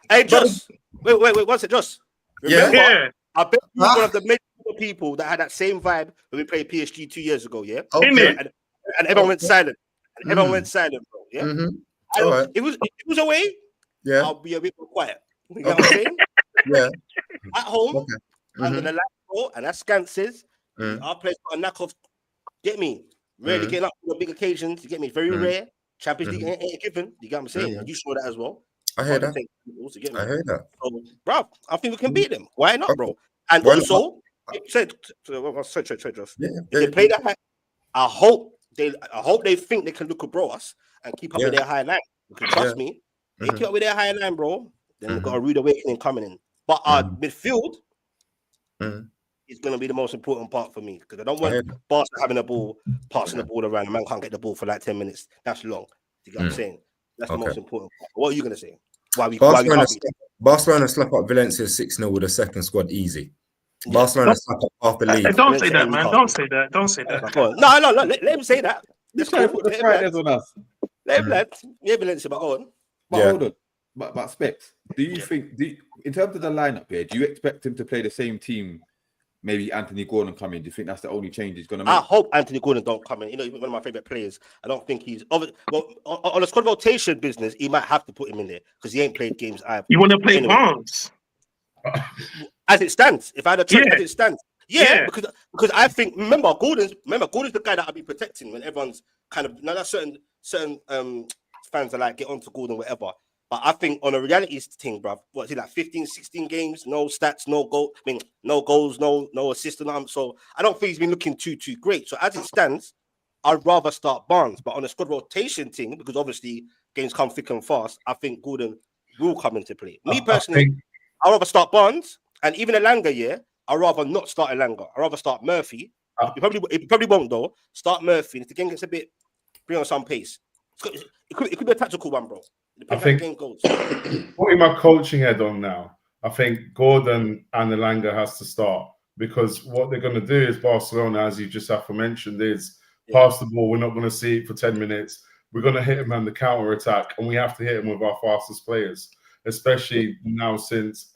Hey, Josh. Wait. What's it, Josh? Remember, I bet you were one of the many people that had that same vibe when we played PSG 2 years ago, yeah? Okay. And everyone went silent. Everyone went silent, bro. Yeah. Mm-hmm. Right. It was away. Yeah. I'll be a bit more quiet. You know what I'm saying? Yeah. At home, Okay. under the light, bro, and that's Scances. Our players got a knack of, get me, rarely getting up for big occasions. You get me? Very rare. Champions League ain't a given. You get what I'm saying? You saw that as well. I heard that. I heard that. So, bro, I think we can beat them. Why not, bro? And Why also, sorry, Josh. They play that high. I hope they think they can look above us and keep up with their high line. Because trust me, they keep up with their high line, bro. Then we've got a rude awakening coming in. But our midfield is going to be the most important part for me because I don't want Barca having the ball, passing the ball around. A man can't get the ball for like 10 minutes. That's long. You get what I'm saying? That's the most important part. What are you going to say? Why we Barcelona slap up Valencia 6-0 with a second squad easy. Barcelona slap up half the league. Don't say that, man. Don't say that. Don't say that. No. Let him say that. Let's try to put the frighteners on us. Let him Valencia, but go on. But hold on. But Specs, do you think, in terms of the lineup here, do you expect him to play the same team? Maybe Anthony Gordon come in. Do you think that's the only change he's going to make? I hope Anthony Gordon don't come in. You know, he's one of my favorite players. I don't think he's on a squad rotation business. He might have to put him in there because he ain't played games either. You want to play Barnes? As it stands, if I had a choice, as it stands, because I think remember Gordon's the guy that I'll be protecting when everyone's kind of now. There's certain fans that like get onto Gordon, whatever. But I think on a reality thing, bruv, what is it, like 15, 16 games, no stats, no goal, no goals, no assists. So I don't think he's been looking too great. So as it stands, I'd rather start Barnes. But on a squad rotation thing, because obviously games come thick and fast, I think Gordon will come into play. Me personally, I'd rather start Barnes. And even Elanga, I'd rather not start Elanga. I'd rather start Murphy. He probably won't, though. Start Murphy. And if the game gets a bit, bring on some pace. It could be a tactical one, bro. I think putting my coaching head on now, I think Gordon and Elanga has to start because what they're going to do is Barcelona, as you just aforementioned, is pass the ball. We're not going to see it for 10 minutes. We're going to hit them on the counter attack, and we have to hit them with our fastest players, especially now since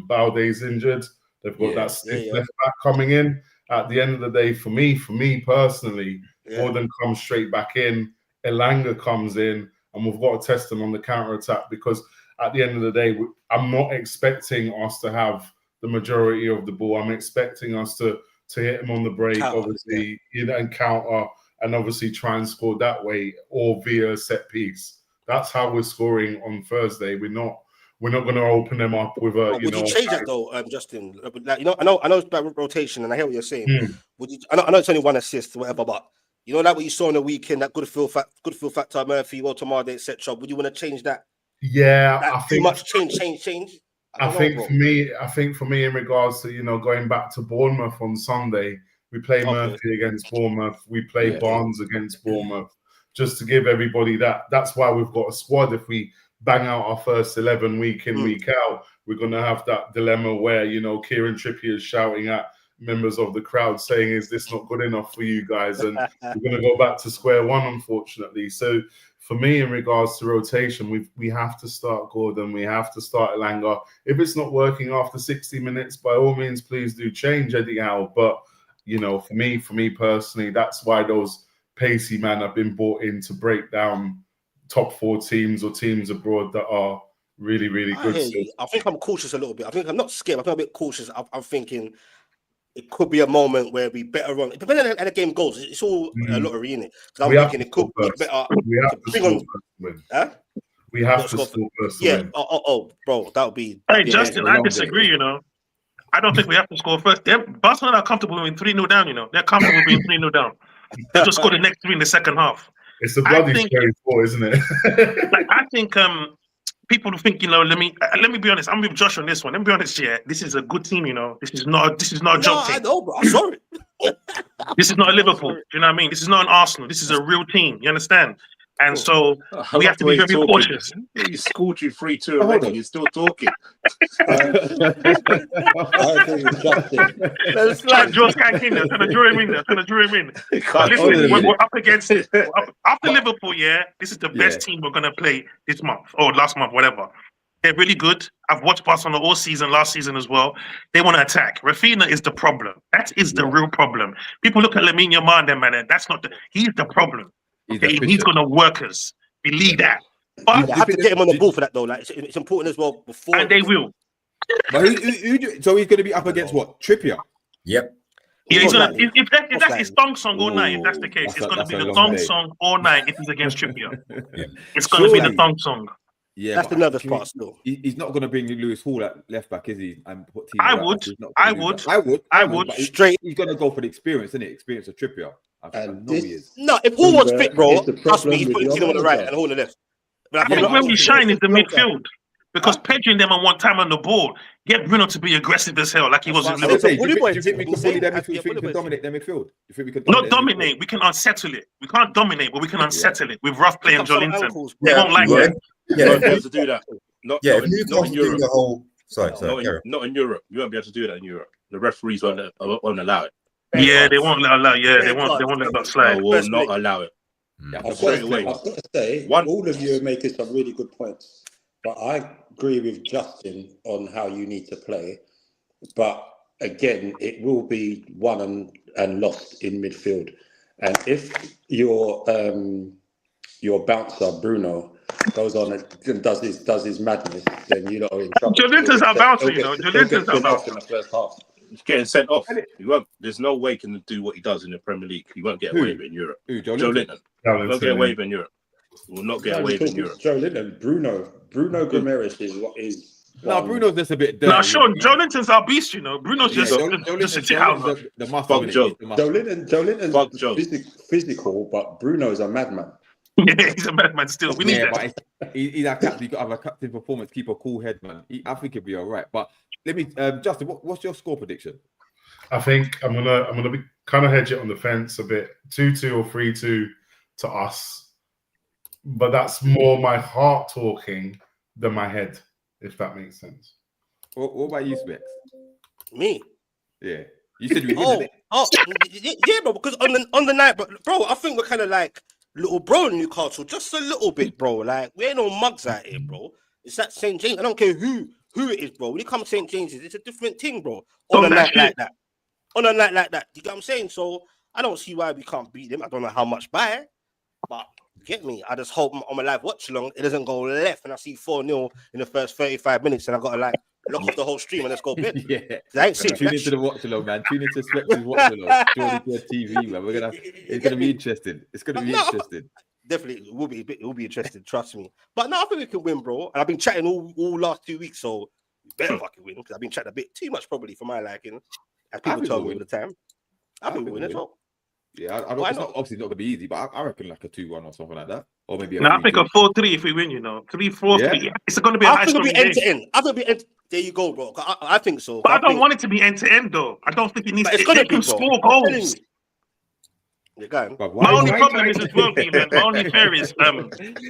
Balde's injured. They've got that stiff left back coming in. At the end of the day, for me personally, Gordon comes straight back in. Elanga comes in. And we've got to test them on the counter attack because at the end of the day, I'm not expecting us to have the majority of the ball. I'm expecting us to hit them on the break, obviously, and counter, and obviously try and score that way or via set piece. That's how we're scoring on Thursday. We're not going to open them up with a. Would you change that though, Justin? Like, I know it's about rotation, and I hear what you're saying. Would you? I know it's only one assist, or whatever, but like what you saw on the weekend, that good feel factor, Murphy, Tomade, etc. Would you want to change that? Yeah, I think too much change. I think for me, in regards to going back to Bournemouth on Sunday, we play Murphy against Bournemouth, we play Barnes against Bournemouth, just to give everybody that. That's why we've got a squad. If we bang out our first 11 week in, week out, we're going to have that dilemma where Kieran Trippier is shouting at members of the crowd saying, "Is this not good enough for you guys?" And we're going to go back to square one, unfortunately. So for me, in regards to rotation, we have to start Gordon, we have to start Elanga. If it's not working after 60 minutes, by all means, please do change Eddie Howe. But for me personally, that's why those pacey men have been brought in to break down top 4 teams or teams abroad that are really, really good. I think I'm cautious a little bit. I think I'm not scared. I think I'm a bit cautious. I'm thinking it could be a moment where we better run. Depending on how the game goes, it's all a lottery, innit? Because I'm thinking it could be better. We have to score first win. Huh? We have to score first win. Bro, that would be. Hey, Justin, I disagree. I don't think we have to score first. Barcelona are comfortable being 3-0 down. They're comfortable being 3-0 down. They just score the next 3 in the second half. It's a bloody scary sport, isn't it? I think people think, let me be honest. I'm with Josh on this one. Let me be honest, this is a good team, This is not a job team. I know, bro. I'm sorry. This is not a Liverpool. Do you know what I mean? This is not an Arsenal. This is a real team. You understand? And so we have to be very cautious. He scored you 3-2 already. You're still talking. I agree with Justin. Trying to draw him in. But listen, we're up against it. After Liverpool, this is the best team we're going to play this month or last month, whatever. They're really good. I've watched Barcelona all season, last season as well. They want to attack. Rafinha is the problem. That is the real problem. People look at Lamine Yamal, man. That's not he's the problem. He's going to work us. Believe that. But they have to get him on the ball for that, though. Like it's important as well. And they will. But so he's going to be up against what? Trippier? Yep. Yeah, if that's his thong song all night, if that's the case, it's going to be the thong song all night if he's against Trippier. It's going to be the thong song. Yeah, that's the nervous part still. He's not going to bring Lewis Hall at left back, is he? And put I would. Straight. He's going to go for the experience, isn't it? Experience of Trippier. No, if Hall was fit, bro, trust me, he's putting Tino on the right and Hall on the left. But where we shine is the midfield. Because Pedri and them on one time on the ball, get Bruno to be aggressive as hell, like he was in Liverpool. Do you think we can bully their midfield? We can dominate their midfield? Not dominate, we can unsettle it. We can't dominate, but we can unsettle it with rough play and Jolinton. They won't like that. You won't be able to do that. Not in Europe. Not in Europe. You won't be able to do that in Europe. The referees won't allow it. Yeah, they won't allow. Yeah, they won't let that slide. They will not allow it. I've got to say, all of you are making some really good points, but I agree with Justin on how you need to play. But again, it will be won and lost in midfield. And if your bouncer Bruno goes on and does his madness, then you know in trouble. Jolinton's our bouncer, Jolinton's our bouncer in the first half. He's getting sent off. He won't. There's no way he can do what he does in the Premier League. He won't get away with it in Europe. Jolinton. He won't get away with it in Europe. He will not get away with it in Europe. Jolinton, Bruno Gomes is what is. No, Bruno's just a bit dirty. No, Sean, Jolinton's our beast, Bruno's just a shithouser. Jolinton's physical, but Bruno's a madman. Yeah, he's a madman still. We need that. But he's our captain. You've got to have a captain performance, keep a cool head, man. I think he'll be all right. But let me, Justin, what's your score prediction? I think I'm gonna be kind of hedge it on the fence a bit, 2-2 or 3-2 to us. But that's more my heart talking than my head, if that makes sense. What about you, Specs? Me? Yeah, you said you were yeah, bro. Because on the night, bro, I think we're kind of like little bro in Newcastle, just a little bit, bro. Like we ain't no mugs out here, bro. It's at St. James. I don't care who it is, bro. When you come to St. James's, it's a different thing, bro. On a night like that. On a night like that. You get what I'm saying? So I don't see why we can't beat them. I don't know how much by, but get me. I just hope on my live watch along it doesn't go left and I see 4-0 in the first 35 minutes and I gotta like lock off the whole stream and let's go bed. Yeah. I ain't serious. Tune into the watch along, man. Tune into Spectre's watch along. Join into the TV, man. It's gonna be interesting. It's gonna be interesting. Definitely, it will be interesting. Trust me. But no, I think we can win, bro. And I've been chatting all last 2 weeks, so we better fucking win because I've been chatting a bit too much, probably for my liking, as people tell me all the time. I think we win as well. Yeah, it's not, obviously not gonna be easy, but I reckon like a 2-1 or something like that, or maybe. I think a 4-3 if we win. 3-4. Yeah. It's gonna be a high scoring game. End-to-end. I think it'll be end. There you go, bro. I think so. But I don't want it to be end-to-end, though. I don't think it needs to. It's gonna be, score goals. You're going. My only problem is as well, man. My only fear is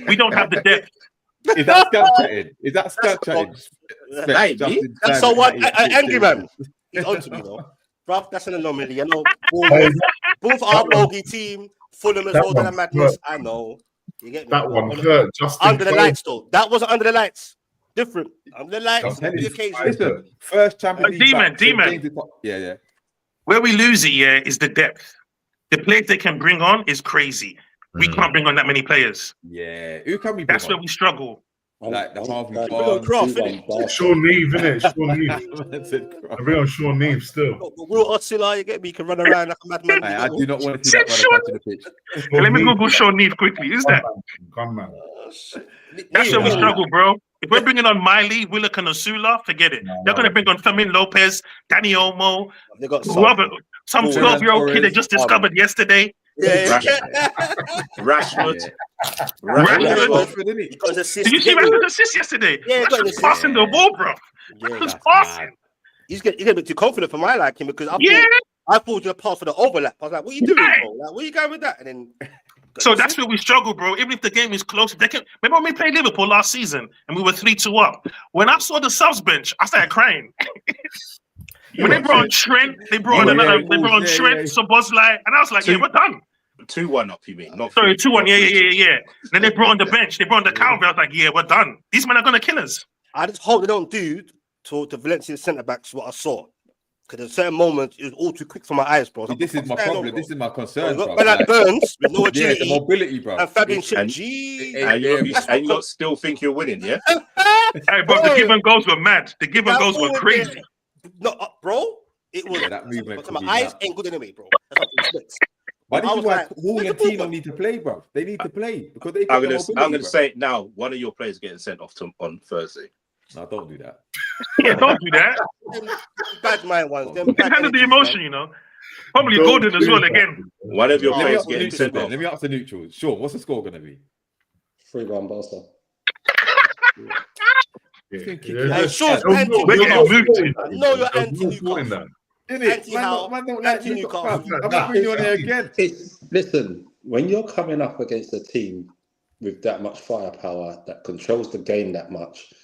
we don't have the depth. Is that Snapchatting? Is that Snapchatting? That's so what? Angry man. He's on to me though. Bruv, that's an anomaly. Both our bogey team, Fulham as well, than a madness. I know. You get me? That one hurt. Under the lights, though. That wasn't under the lights. Different. Under the lights. The occasion. Listen, first Champions League. D-Man. Yeah. Where we lose it, is the depth. The players they can bring on is crazy. We can't bring on that many players. Yeah. Who can we bring That's on? where we struggle. Like the Harvey Barnes. Sean Neve, innit? Sean Neve. I bring on Sean Neve still. Will Oscilla, you get me? You can run around like a madman. I do not want to see that brother touching the pitch. Let me Google Sean Neve quickly. Is that? Gunman. That's where we struggle, bro. If we're bringing on Miley, Willock, and Osula, forget it. They're going to bring on Fermin Lopez, Danny Olmo, They got some 12-year-old kid they just discovered yesterday. Rashford. Did you see Rashford's assist yesterday? Yeah, he got an Rashford passing the ball, bro. Yeah, Just passing. He's getting a bit too confident for my liking because I thought you were pass for the overlap. I was like, what are you doing, bro? Like, where are you going with that? And then so that's where we struggle, bro. Even if the game is close, they can. Remember when we played Liverpool last season and we were 3-2 up? When I saw the subs bench, I started crying. When they brought on Trent, they brought on Trent, Szoboszlai, and I was like, we're done. 2-1 up, you mean? Not sorry, 2-1. Yeah. Then they brought on the bench. They brought on the Calvert. I was like, we're done. These men are gonna kill us. I just hope they don't do to Valencia centre backs what I saw. Because at certain moments, it was all too quick for my eyes, bro. This is my problem. This is my concern, bro. But like Burns, with no agility, the mobility, bro. And Fabian and you still think you're winning, yeah? Hey, bro, the give and goals were mad. The give and goals were crazy. No, bro, it was. That movement. My eyes ain't good anyway, bro. But this is why Hall and Tino need to play, bro. They need to play because they. I'm gonna say it now. One of your players getting sent off on Thursday. No, don't do that. Yeah, don't do that. Bad mind ones. You can handle the emotion, Probably Gordon as well again. One of your players getting sent off. Let me ask the neutrals. Sure, what's the score going to be? 3-1 Barca. Hey, sure, we're getting moved. No, you're anti-Newcastle. Anti-Newcastle. I'm not bringing you on there again. Listen, when you're coming up against a team with that much firepower that controls the game that much,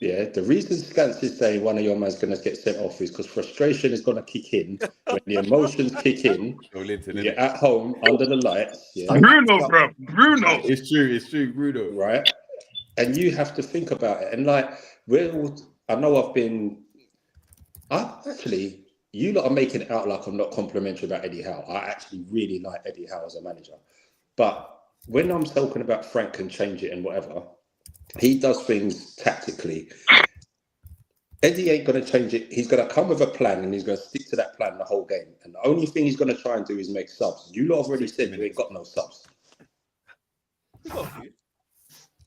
the reason Scance is saying one of your man's going to get sent off is because frustration is going to kick in. When the emotions kick in, you're at home under the lights. Yeah? Bruno, bro. Bruno. It's true, Bruno. Right? And you have to think about it. And like, you lot are making it out like I'm not complimentary about Eddie Howe. I actually really like Eddie Howe as a manager. But when I'm talking about Frank can change it and whatever, he does things tactically. Eddie ain't going to change it. He's going to come with a plan and he's going to stick to that plan the whole game. And the only thing he's going to try and do is make subs. You lot have already said you ain't got no subs.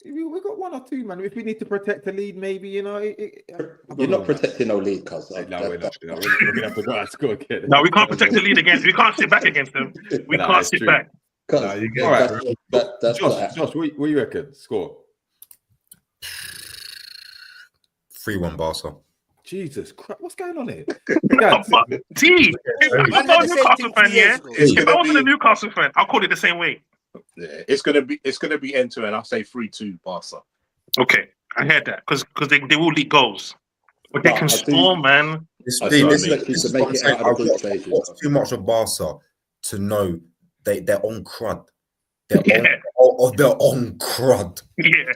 We got one or two, man. If we need to protect the lead, maybe, You're not protecting no lead, cuz. No, we're not. We're going to have to go and score again. No, we can't protect the lead against. We can't sit back against them. We can't sit back. All right. Josh, what do you reckon? Score. 3-1 Barca. Jesus Christ, what's going on here? If I was a Newcastle fan, if I wasn't a Newcastle fan, I'll call it the same way. Yeah, it's gonna be end to end. I'll say 3-2 Barca. Okay, I heard that because they will leak goals, but they can score, man. It's too much of Barca to know they're on crud. They're on crud. Yeah.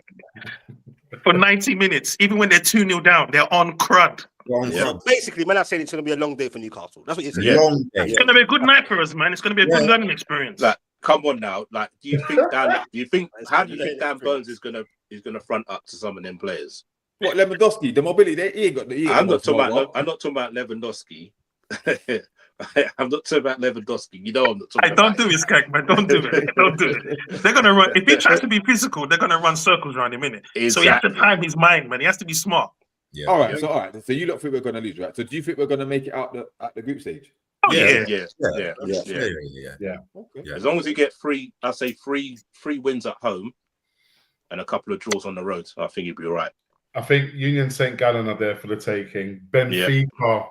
For 90 minutes, even when they're 2-0 down, they're on crud. So basically, man, I'm saying it's going to be a long day for Newcastle. That's what you're saying. Yeah. Long day. It's going to be a good night for us, man. It's going to be a good learning experience. Like, come on now. Like, how do you think Dan Burns is gonna front up to some of them players? What Lewandowski? The mobility? He ain't got the. I'm not talking about Lewandowski. I'm not talking about Lewandowski. You know I'm not talking about. Don't do it, Skag, man. Don't do it. Don't do it. They're gonna run. If he tries to be physical, they're gonna run circles around him, innit? Exactly. So he has to time his mind, man. He has to be smart. Yeah. All right. So you lot think we're gonna lose, right? So do you think we're gonna make it out at the group stage? Oh yeah. Yeah. Okay. As long as you get three wins at home and a couple of draws on the road, I think you'll be all right. I think Union St. Gallen are there for the taking. Benfica,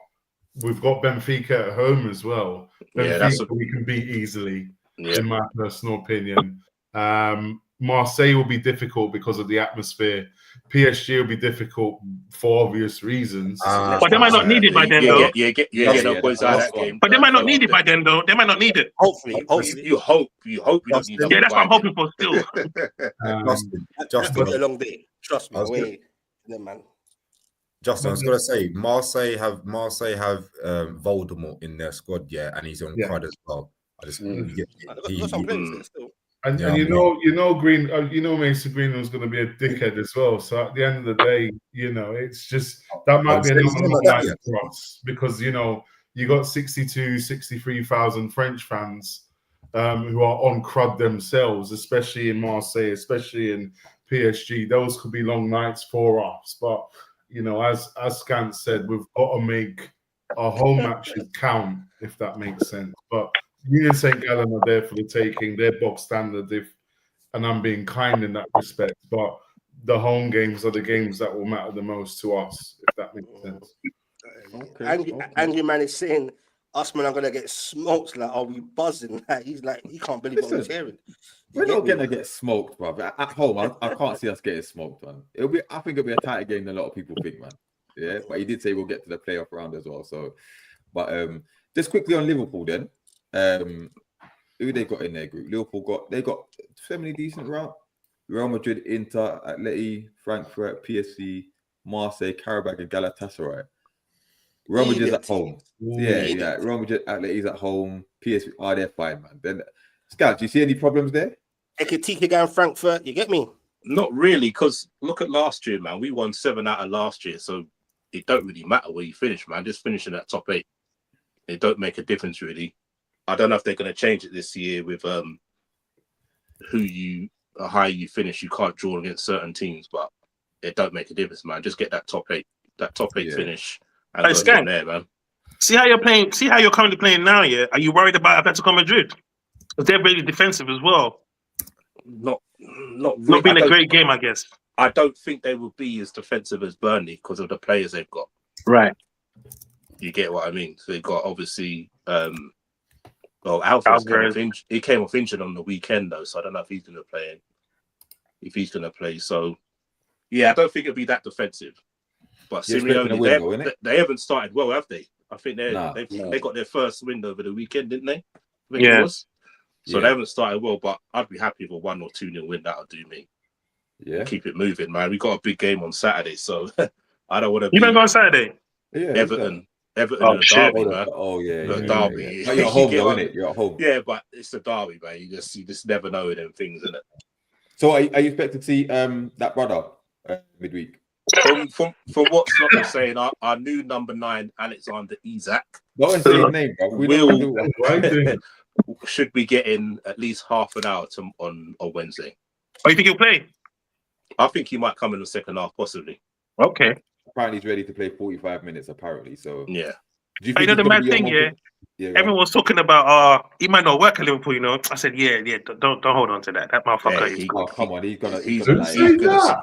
we've got Benfica at home as well. Benfica we can beat easily, in my personal opinion. Marseille will be difficult because of the atmosphere. PSG will be difficult for obvious reasons. But they might not need it by then, though. No points out of that game. But they might not need it by then, though. They might not need it. Hopefully. You hope you don't need it. Yeah, that's what I'm hoping for still. Justin, a long day. Trust me. Man. Justin, I was gonna say Marseille have Voldemort in their squad, and he's on crud as well. I just And you know, Mason Green was going to be a dickhead as well. So at the end of the day, it's just that might be another night for us because you got 63,000 French fans who are on crud themselves, especially in Marseille, especially in PSG. Those could be long nights for us. But as Scant said, we've got to make our home matches count, if that makes sense. But Union St. Gallen are there for the taking. They're box standard, and I'm being kind in that respect. But the home games are the games that will matter the most to us, if that makes sense. Angry Man is saying, us men are going to get smoked. Like, are we buzzing? Like, he's like, he can't believe what he's hearing. We're not going to get smoked, bro. At home, I can't see us getting smoked, man. I think it'll be a tighter game than a lot of people think, man. Yeah, but he did say we'll get to the playoff round as well. So, but just quickly on Liverpool then. Who they got in their group? Liverpool got fairly decent round. Real Madrid, Inter, Atleti, Frankfurt, PSG, Marseille, Karabakh, and Galatasaray. Real Madrid's at home. Yeah. Real Madrid, Atleti's at home. PSG, they're fine, man. Then, Scout, do you see any problems there? Ekitike going Frankfurt, you get me? Not really, because look at last year, man. We won 7 out of last year, so it don't really matter where you finish, man. Just finishing that top 8. It don't make a difference, really. I don't know if they're going to change it this year with how you finish. You can't draw against certain teams, but it don't make a difference, man. Just get that top 8 finish and go from there, man. See how you're playing. See how you're currently playing now. Yeah, are you worried about Atletico Madrid? Because they're really defensive as well. Not been a great game, I guess. I don't think they will be as defensive as Burnley because of the players they've got. Right. You get what I mean? So they've got obviously. Alvarez came off injured on the weekend though, so I don't know if he's going to play. So yeah, I don't think it'll be that defensive. But Simeone, they haven't started well, have they? I think they got their first win over the weekend, didn't they? It was. So they haven't started well, but I'd be happy with a 1 or 2-0 win. That'll do me. Yeah, keep it moving, man. We got a big game on Saturday, so I don't want to. You don't go on Saturday? Yeah, Everton and a derby, man. Derby. You're at home, though, innit? You're at home. Yeah, but it's a derby, man. You just never know with them things, innit? So, are you expected to see that brother midweek? From what Slot was saying, our new number 9, Alexander Isak, don't say his name, bro. Should be getting at least half an hour on Wednesday. Oh, you think he'll play? I think he might come in the second half, possibly. Okay. Apparently, he's ready to play 45 minutes. Apparently, so yeah. Do you think the mad thing, everyone was talking about, he might not work at Liverpool, I said, don't hold on to that. That motherfucker. Come on,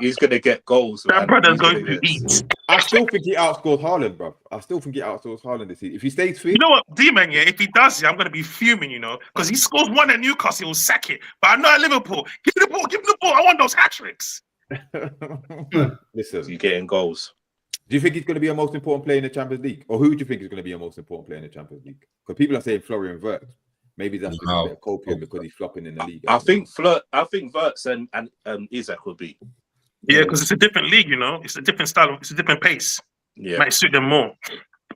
he's gonna get goals. That brother's going to eat. I still think he outscored Haaland, bro. I still think he outscored Haaland this season. If he stays fit, you know what, D-Man, if he does, I'm gonna be fuming, because he scores 1 at Newcastle, he'll sack it. But I'm not at Liverpool. Give me the ball. I want those hat tricks. Listen, you're getting goals. Do you think he's going to be a most important player in the Champions League? Or who do you think is going to be a most important player in the Champions League? Because people are saying Florian Wirtz. Maybe that's a bit of copium because he's flopping in the league. I think Wirtz and Isak will be. Yeah, because it's a different league, It's a different style. It's a different pace. Yeah. Might suit them more.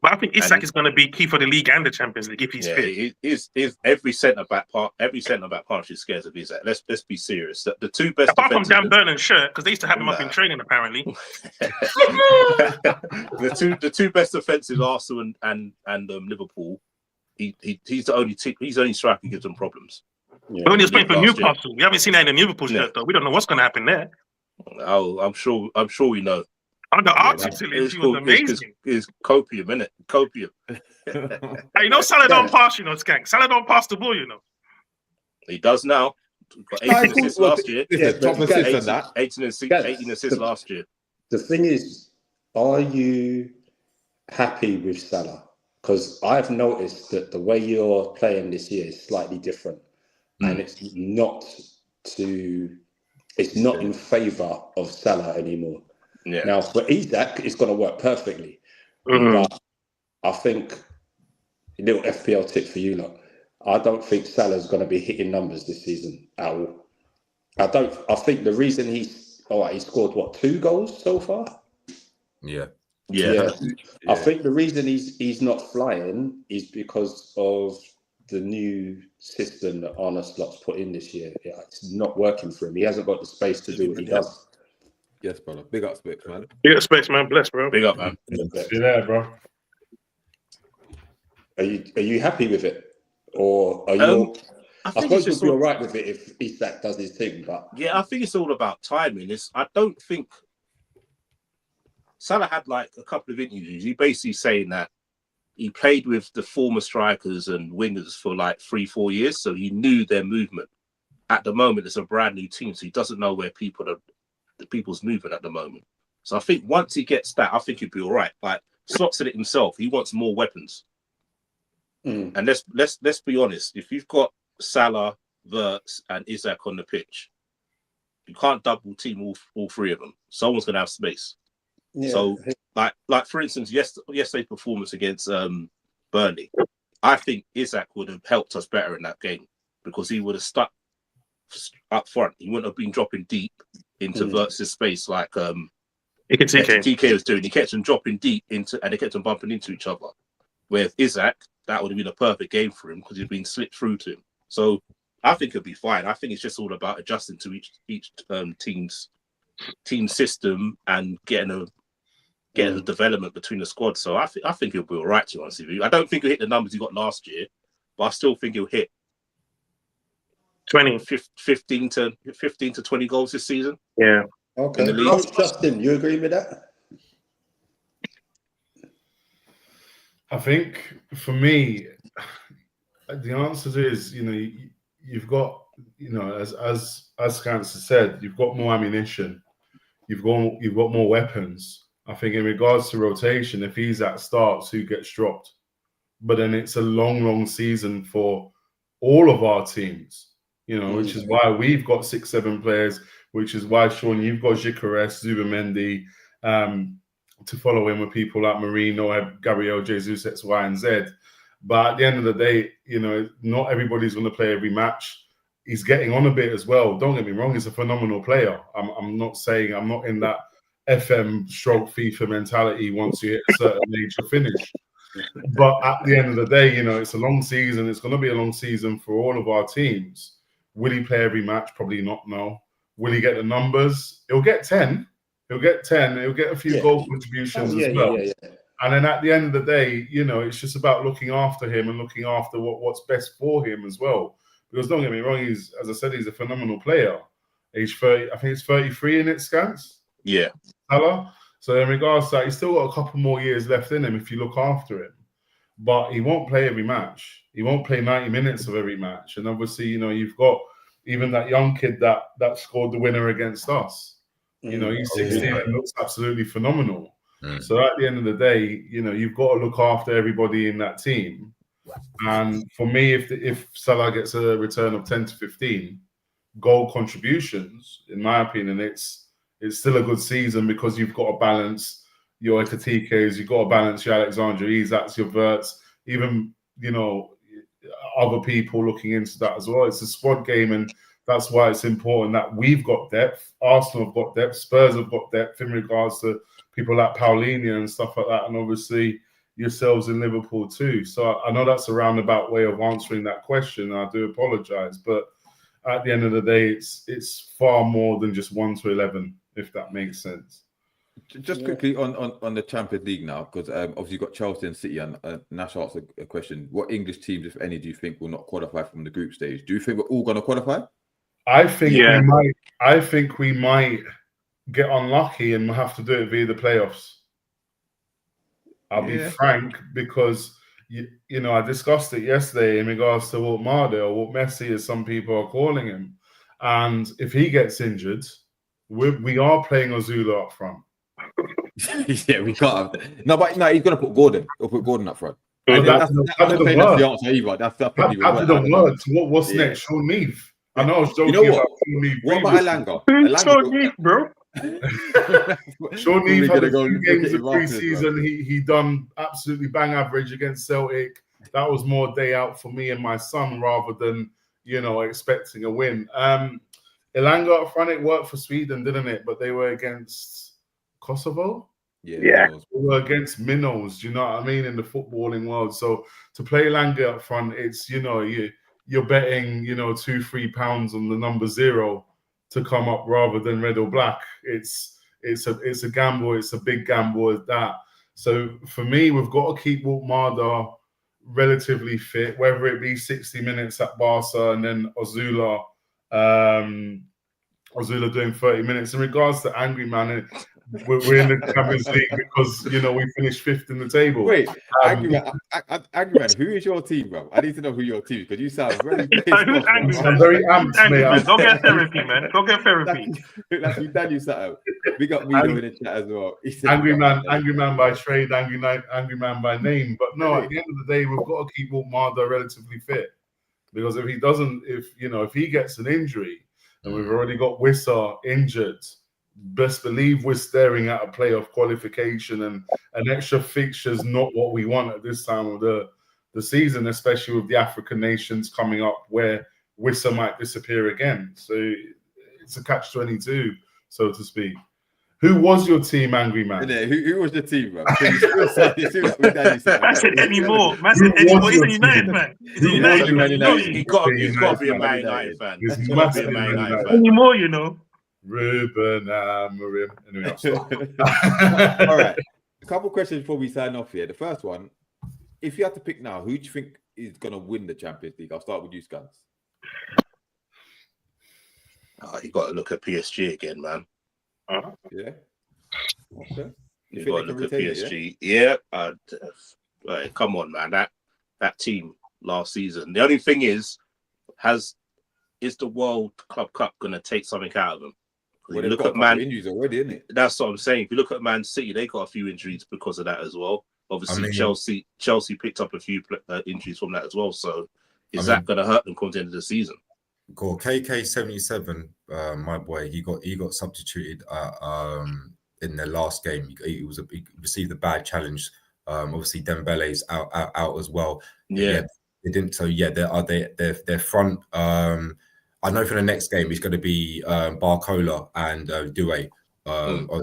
But I think Isak is going to be key for the league and the Champions League if he's fit. Is every centre back partnership scares of Isak. Let's be serious. The two best apart from Dan Burnham's shirt, because they used to have him up in training apparently. the two best defensive, Arsenal and Liverpool. He's the only striker who gives them problems. Yeah. But when he was playing for Newcastle, we haven't seen that in the Liverpool shirt though. We don't know what's going to happen there. Oh, I'm sure we know. Under Arsenal, he was amazing. It's copium, isn't it? Copium. Hey, Salah don't pass, Skank. Salah don't pass the ball, He does now. Got 18 assists last year. Top assists on that. 18 assists last year. The thing is, are you happy with Salah? Because I've noticed that the way you're playing this year is slightly different, and it's not in favour of Salah anymore. Yeah. Now, for Isak, it's going to work perfectly. But I think, a little FPL tip for you lot, I don't think Salah's going to be hitting numbers this season at all. I think the reason he scored, 2 goals so far? Yeah. I think the reason he's not flying is because of the new system that Arne Slot's put in this year. It's not working for him. He hasn't got the space to do what he does. Yes, brother. Big up, Specs, man. Big up, Specs, man. Bless, bro. Big up, man. See you there, bro. Are you happy with it, or are you? I suppose you'll be all right with it if Isak does his thing, but yeah, I think it's all about timing. I don't think Salah had like a couple of interviews. He basically saying that he played with the former strikers and wingers for like 3-4 years, so he knew their movement. At the moment, it's a brand new team, so he doesn't know where people's moving at the moment. So I think once he gets that, I think he'll be all right. Like Slot said it himself, he wants more weapons. And let's be honest, if you've got Salah, Wirtz, and Isak on the pitch, you can't double team all 3 of them. Someone's gonna have space. Yeah. So like for instance, yesterday's performance against Burnley, I think Isak would have helped us better in that game because he would have stuck up front. He wouldn't have been dropping deep into Wirtz's space like TK was doing. He kept them dropping deep and they kept them bumping into each other. With Isak, that would have been a perfect game for him because he'd been slipped through to him. So I think he'll be fine. I think it's just all about adjusting to each team's team system and getting a development between the squad. So I think he'll be all right, to be honest with you. I don't think he'll hit the numbers he got last year, but I still think he'll hit 15 to 20 goals this season. Yeah. Okay. Justin, you agree with that? I think for me, the answer is, you've got, as Scancer said, you've got more ammunition, you've got more weapons. I think in regards to rotation, if Isak starts, who gets dropped? But then it's a long season for all of our teams, which is why we've got 6-7 players, which is why, Sean, you've got Gyökeres, Zubamendi, to follow in with people like Marino, Gabriel Jesus, X, Y, and Z. But at the end of the day, not everybody's going to play every match. He's getting on a bit as well. Don't get me wrong, he's a phenomenal player. I'm not saying I'm not in that FM stroke FIFA mentality once you hit a certain age to finish. But at the end of the day, it's a long season. It's going to be a long season for all of our teams. Will he play every match? Probably not, no. Will he get the numbers? He'll get 10. He'll get 10. He'll get a few goal contributions as well. And then at the end of the day, it's just about looking after him and looking after what's best for him as well. Because don't get me wrong, as I said, he's a phenomenal player. Age 30, I think he's 33 in it, Scans. Yeah. So in regards to that, he's still got a couple more years left in him if you look after him. But he won't play every match. He won't play 90 minutes of every match. And obviously, you've got even that young kid that scored the winner against us. He's 16 and looks absolutely phenomenal. So at the end of the day, you've got to look after everybody in that team. And for me, if Salah gets a return of 10 to 15 goal contributions, in my opinion, it's still a good season because you've got to balance your Ekatikas, you've got to balance your Alexandre Isaks, your Wirtz, even, other people looking into that as well. It's a squad game, and that's why it's important that we've got depth. Arsenal have got depth. Spurs have got depth in regards to people like Paulinho and stuff like that. And obviously, yourselves in Liverpool too. So I know that's a roundabout way of answering that question. I do apologise, but at the end of the day, it's far more than just 1 to 11, if that makes sense. Just quickly on the Champions League now, because obviously you've got Chelsea and City, and Nash asked a question. What English teams, if any, do you think will not qualify from the group stage? Do you think we're all going to qualify? I think we might get unlucky and we'll have to do it via the playoffs. I'll be frank, because you know, I discussed it yesterday in regards to Walt Marder, or Walt Messi, as some people are calling him. And if he gets injured, we are playing Ozula up front. Yeah, we can't. No, he's going to put Gordon. He'll put Gordon up front. That that's the answer either. That's probably the word. What's next? Sean Neve. I know I was joking about Sean Neve. What about Elanga? Sean Neve, bro. Sean Neve had a few games of pre-season. He done absolutely bang average against Celtic. That was more day out for me and my son rather than, you know, expecting a win. Elanga up front, it worked for Sweden, didn't it? But they were against Kosovo. Yeah. They were against minnows. Do you know what I mean, in the footballing world? So to play Elanga up front, it's, you know, you're betting, you know, £2-3 on the number 0 to come up rather than red or black. It's a gamble. It's a big gamble at that. So for me, we've got to keep Walt Marder relatively fit, whether it be 60 minutes at Barca and then Ozula doing 30 minutes. In regards to Angry Man, we're in the Champions League because, you know, we finished 5th in the table. Wait, Angry Man, who is your team, bro? I need to know who your team is, because you sound very pissed off. I'm very amped, mate. Go get therapy, man. Go get therapy. That's you, Daniel Sato. We got Mino in the chat as well. Angry Man by trade, angry man by name. But no, at the end of the day, we've got to keep Walt Marder relatively fit, because if he doesn't, if he gets an injury, and we've already got Wissa injured, best believe we're staring at a playoff qualification, and an extra fixture is not what we want at this time of the season, especially with the African nations coming up where Wissa might disappear again. So it's a catch-22, so to speak. Who was your team, Angry Man? Who was the team, bro? Man said anymore. Man said anymore. He's a United fan. He's a United fan. He's got to be a Man United fan. He's got to be a Man United fan. Anymore, you know. Ruben Amorim. Anyway, I'll stop. All right. A couple of questions before we sign off here. The first one, if you had to pick now, who do you think is going to win the Champions League? I'll start with you, Scans. You got to look at PSG again, man. Yeah. Okay. You got to look at PSG. Yeah. Come on, man. That team last season. The only thing is the World Club Cup going to take something out of them? Well, look at Man injuries already, isn't it? That's what I'm saying. If you look at Man City, they got a few injuries because of that as well. Obviously, Chelsea picked up a few injuries from that as well. So is that going to hurt them come to the end of the season? Cool. KK77, my boy, he got substituted in the last game. He received a bad challenge. Obviously, Dembele's out as well. Yeah, they didn't. So yeah, their front. I know for the next game it's going to be Barcola and Doué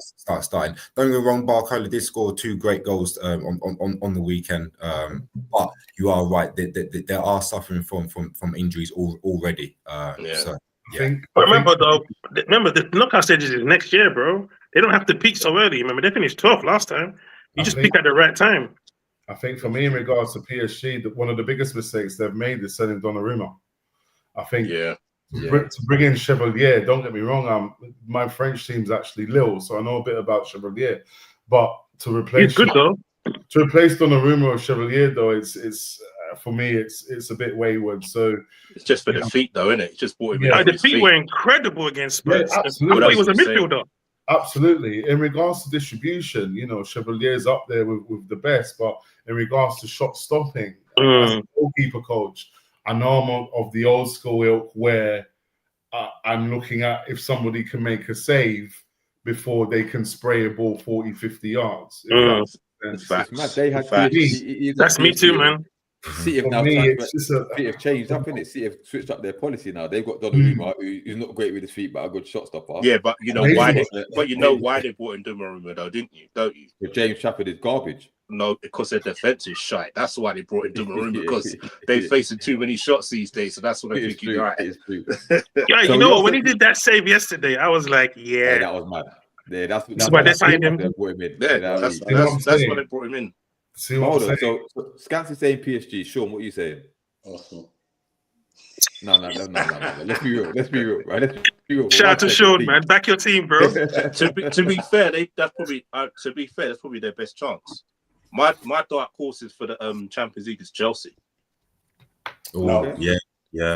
starting. Don't get me wrong, Barcola did score 2 great goals on the weekend, but you are right. They are suffering from injuries already. So, yeah. But remember, the knockout stages is next year, bro. They don't have to peak so early. Remember, they finished 12th last time. You just peak at the right time. I think for me, in regards to PSG, one of the biggest mistakes they've made is selling Donnarumma. I think to bring in Chevalier, don't get me wrong, my French team's actually Lille, so I know a bit about Chevalier. But to replace Donnarumma or Chevalier, though, it's for me, it's a bit wayward. So it's just for the feet, though, isn't it? It's just bought him. The feet were incredible against Spurs. I thought he was a midfielder. Absolutely. In regards to distribution, Chevalier's up there with the best, but in regards to shot stopping, as a goalkeeper coach, I know I'm of the old school ilk where I'm looking at if somebody can make a save before they can spray a ball 40, 50 yards. That's me too, man. City have For now me, transferred, it's just a City have changed up, innit? City have switched up their policy now. They've got Donnarumma, who's not great with his feet, but a good shot stopper. Yeah, but you know Amazing. why they brought in Donnarumma though, didn't you? Don't you? But James Trafford is garbage. No, because their defense is shite. That's why they brought in Donnarumma, because they're facing too many shots these days. So that's what I'm thinking. Right. It is true. Yeah, So you know we what? When he also- did that save yesterday, I was like, Yeah, yeah. that was mad. Yeah, that's why they signed him. They brought him in. Yeah, You know what I that's mean? what I'm why saying. they brought him in. See what Hold I'm on. saying? So Scans is saying PSG. Sean, what are you saying? Arsenal. No. Let's be real. Right? Let's be real. Shout out to 1 Sean, second, man. Back your team, bro. To be fair, that's probably their best chance. My dark horses for the Champions League is Chelsea. Oh, No. yeah.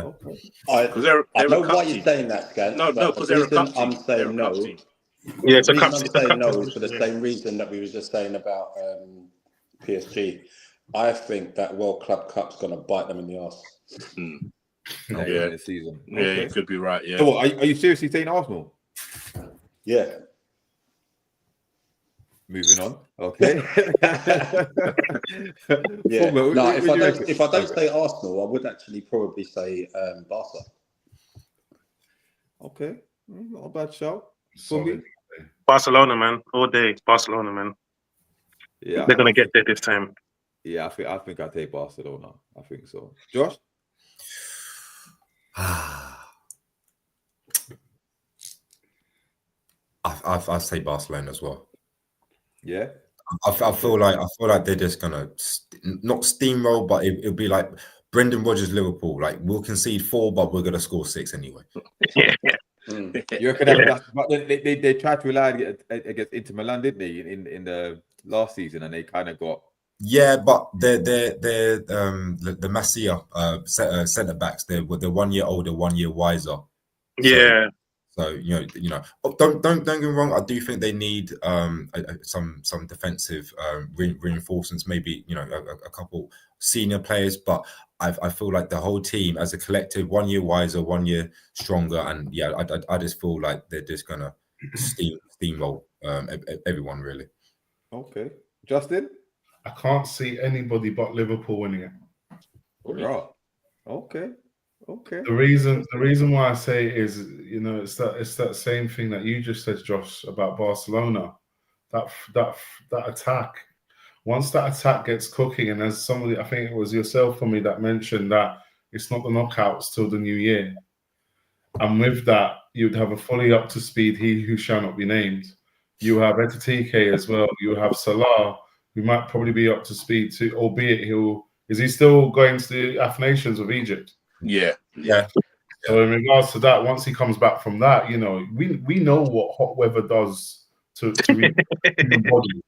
Okay. Because they're I a know cup why team. you're saying that, Scan. No, but because the they're a cup reason team. I'm saying They're a cup no. team. Yeah, it's The a cup. reason It's I'm a saying cup no is for the yeah. same reason that we was just saying about PSG. I think that World Club Cup's going to bite them in the arse. Yeah. This season. Yeah, Okay. you could be right. Yeah. So what, are you seriously saying Arsenal? Yeah. Moving on. Okay. Yeah. Well, No, what do you reckon? if I don't say Arsenal, I would actually probably say Barca. Okay. Not a bad shout. Solid. Barcelona, man. All day. Barcelona, man. Yeah. They're going to get there this time. Yeah, I think I take Barcelona. I think so. Josh? I say Barcelona as well. Yeah. I feel like they're just gonna not steamroll, but it'll be like Brendan Rodgers Liverpool. Like we'll concede 4, but we're gonna score 6 anyway. You reckon that? But they tried to rely against Inter Milan, didn't they? In the last season, and they kind of got. Yeah, but they're the Masia centre backs. They're 1 year older, 1 year wiser. Yeah. So you know, don't get me wrong. I do think they need some defensive reinforcements. Maybe a couple senior players, but I feel like the whole team as a collective, 1 year wiser, 1 year stronger, and yeah, I just feel like they're just gonna steamroll everyone really. Okay, Justin. I can't see anybody but Liverpool winning it. Right. Okay. The reason why I say it is, it's that same thing that you just said, Josh, about Barcelona. That attack. Once that attack gets cooking, and as somebody, I think it was yourself for me that mentioned that it's not the knockouts till the new year. And with that, you'd have a fully up to speed he who shall not be named. You have Etitike as well. You have Salah, who might probably be up to speed too, albeit is he still going to the Nations with Egypt? Yeah. So in regards to that, once he comes back from that, we know what hot weather does to the body.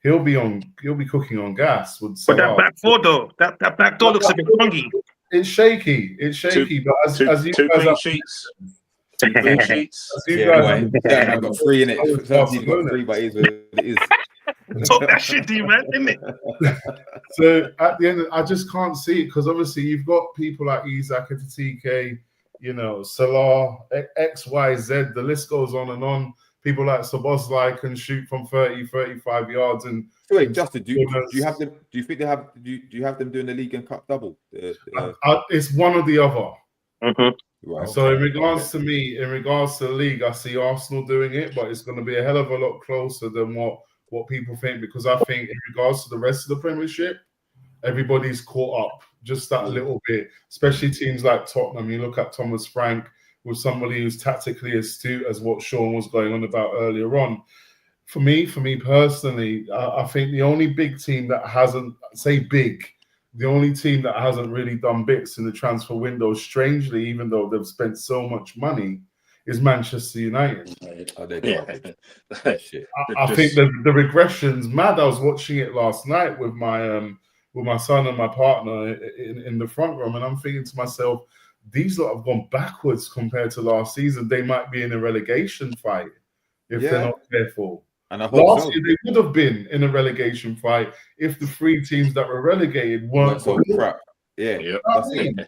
He'll be cooking on gas with But Salah. that back four though, that back door looks a bit funky. It's shaky. But as you two guys clean are, sheets. Two clean sheets. as you Yeah, guys boy. Yeah, I've got 3 in it. He's got 3, but it is. Talk that shit, D-Man, isn't it? So at the end, I just can't see it because obviously you've got people like Isaac, Etitike, Salah, X, Y, Z. The list goes on and on. People like Szoboszlai can shoot from 30, 35 yards. And Wait, Justin, do you have them? Do you think they have? Do you have them doing the league and cup double? It's one or the other. Right, So in regards to me, in regards to the league, I see Arsenal doing it, but it's going to be a hell of a lot closer than what people think, because I think in regards to the rest of the Premiership, everybody's caught up just that little bit, especially teams like Tottenham. You look at Thomas Frank with somebody who's tactically astute as what Sean was going on about earlier on. For me personally, I think the only big team that hasn't, the only team that hasn't really done bits in the transfer window, strangely, even though they've spent so much money, is Manchester United. I think the regression's mad. I was watching it last night with my son and my partner in the front room, and I'm thinking to myself, these lot have gone backwards compared to last season. They might be in a relegation fight if they're not careful. And last year they would have been in a relegation fight if the 3 teams that were relegated weren't so crap. Yeah, that's it.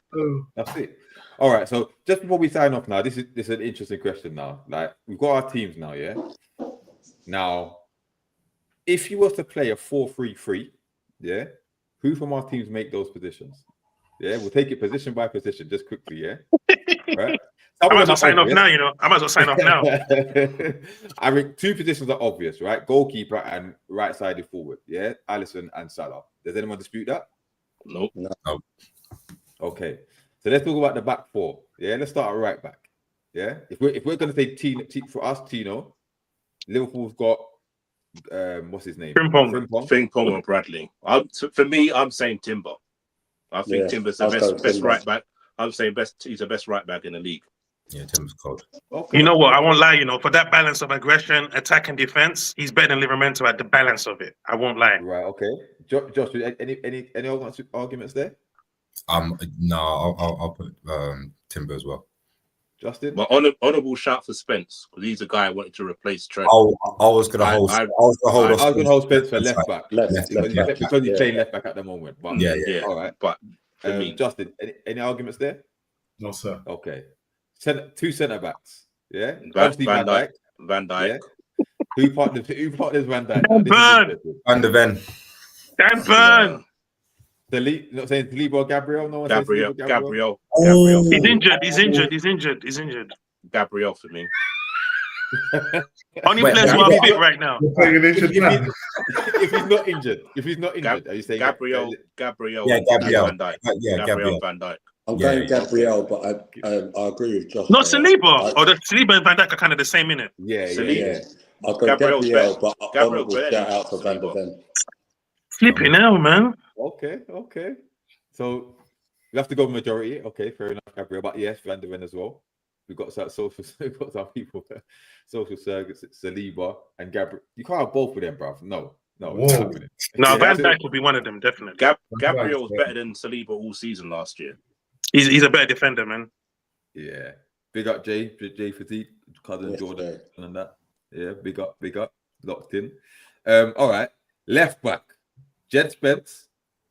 That's it. All right. So just before we sign off now, this is an interesting question now. Like, we've got our teams now, yeah? Now, if you were to play a 4-3-3, yeah, Who from our teams make those positions? Yeah, we'll take it position by position, just quickly. Yeah, right. I might as well sign off now. You know, I might as well sign off now. I think 2 positions are obvious, right? Goalkeeper and right-sided forward. Yeah, Alisson and Salah. Does anyone dispute that? Nope. No. Okay, so let's talk about the back 4. Yeah, let's start at right back. Yeah, if we're gonna say for us, Tino, Liverpool's got what's his name? Frimpong or Bradley. For me, I'm saying Timber. I think Timber's the best right back. I'm saying he's the best right back in the league. Yeah, Timber's cold. Okay. You know what? I won't lie. You know, for that balance of aggression, attack, and defense, he's better than Livramento at the balance of it. I won't lie. Right. Okay. Josh, any arguments there? No, I'll put Timber as well. Justin, but honourable shout for Spence because he's a guy I wanted to replace Trent. Oh, I was going to hold. I was going to hold Spence for left back. Because he's playing left back at the moment. But yeah. All right. But Justin, any arguments there? No, sir. Okay. 2 centre backs. Yeah. Van Dijk. Yeah. Who partners Van Dijk? Van de Ven. Dan Burn. Not saying Saliba or Gabriel. No one Gabriel. says Gabriel. Oh. He's injured. Gabriel for me. Only players who are fit right now. If he's not injured, are you saying Gabriel? Yeah, Gabriel. Van Dijk. Yeah, Gabriel. Van Dijk. I'm going Gabriel, but I agree with Josh. Not Saliba. Or the Saliba and Van Dijk are kind of the same, innit? Yeah. I'll go Gabriel, but honourable shout out to Van de Ven. Flipping hell, man. Okay. So we have to go majority. Okay, fair enough, Gabriel. But yes, Van de Ven as well. We've got some people, social surrogates, Saliba and Gabriel. You can't have both of them, bruv. No. No, Van Dijk will be one of them, definitely. Gabriel was better than Saliba all season last year. He's a better defender, man. Yeah. Big up Jay Fatigue, cousin Jordan and that. Yeah, big up, locked in. All right. Left back. Jed Spence,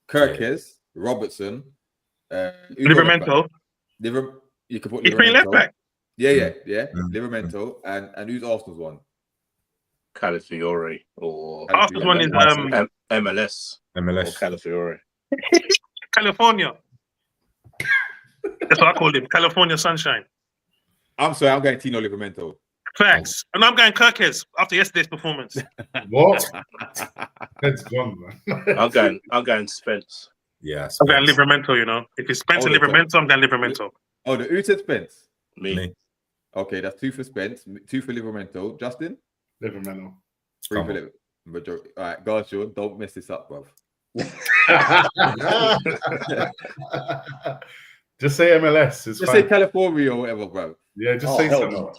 Kirkes, Robertson, Livramento. You can put He's playing left back. Yeah. Livramento and who's Arsenal's one? Calafiore or Arsenal's one is MLS or Calafiore. California. That's what I called him. California Sunshine. I'm sorry, I'm going Tino Livramento. Facts. And I'm going Kirkes after yesterday's performance. What? It's gone, man. I'm going Spence. Yeah, I'm going Livramento, you know. If it's Spence and Livramento, I'm going Livramento. Oh, who said Spence? Me. Okay, that's 2 for Spence, 2 for Livramento. Justin? Livramento. 3 for Livramento. All right, go on, Sean. Don't mess this up, bruv. Just say MLS. It's just fine. say California or whatever, bro. Yeah, just say something. No.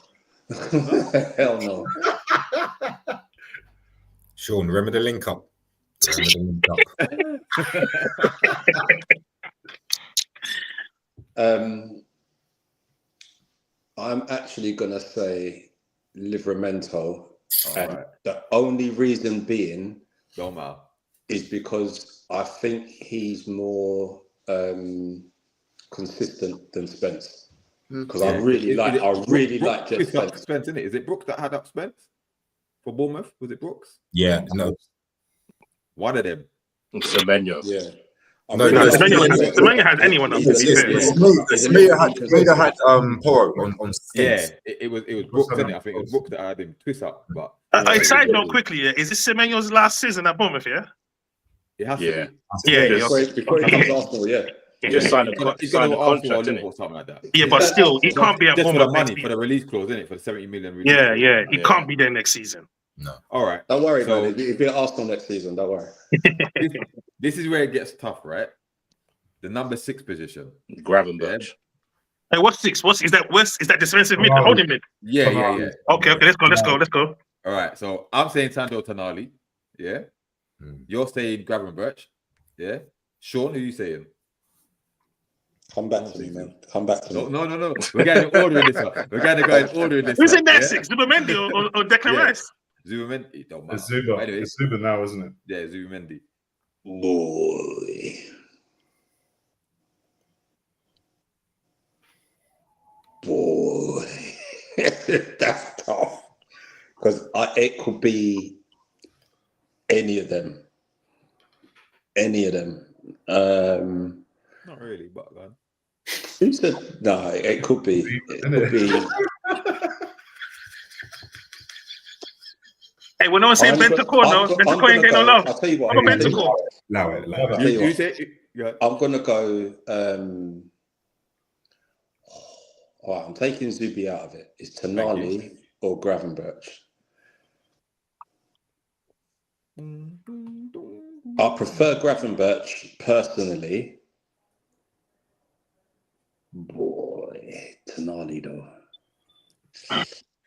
Hell no. Sean, remember the link up. I'm actually gonna say Livramento, and the only reason being is because I think he's more consistent than Spence. Because I really like Jed Spence. Spence, isn't it? Is it Brooks that had up Spence for Bournemouth? Was it Brooks? Yeah, no. One of them. Semenyo. Yeah. Semenyo has anyone up. Semenyo had Poro on yeah, it was Brooks, isn't it? I think it was Brooks that had him twist up. But side note quickly, is this Semenyo's last season at Bournemouth? Yeah. It has to be. Yeah. Before he comes to Arsenal, yeah. He just signed a contract, or something like that. Yeah, but still, he can't be at just for the Bournemouth money for the release clause, isn't it? For the 70 million. Yeah. He can't be there next season. No. All right. Don't worry, man. He'll be at Arsenal next season. Don't worry. This is where it gets tough, right? The number 6 position. Gravenberch. Hey, what's 6? Is that defensive mid? Holding mid. Yeah. Okay. Let's go. All right. So I'm saying Sandro Tonali. Yeah. You're saying Gravenberch. Yeah. Sean, who are you saying? Come back to me, man. Come back to me. No. We're going to order this one. We're going to go in order this. Who's in that 6? Zubimendi or Declan Rice? Zubimendi. Don't matter. It's Zuba. Anyway, it's Zuba now, isn't it? Yeah, Zubimendi. Boy. That's tough. Because it could be any of them. Not really, but man. Who said no? It could be. It could be. Hey, we're not saying Bentacore, no. Bentacore ain't getting no love. I'll tell you what. I'm a Bentacore. Allow it. You say, yeah. I'm gonna go. All right, I'm taking Zubi out of it. It's Tonali or Gravenberch. I prefer Gravenberch personally. Boy, Tonali though. I'm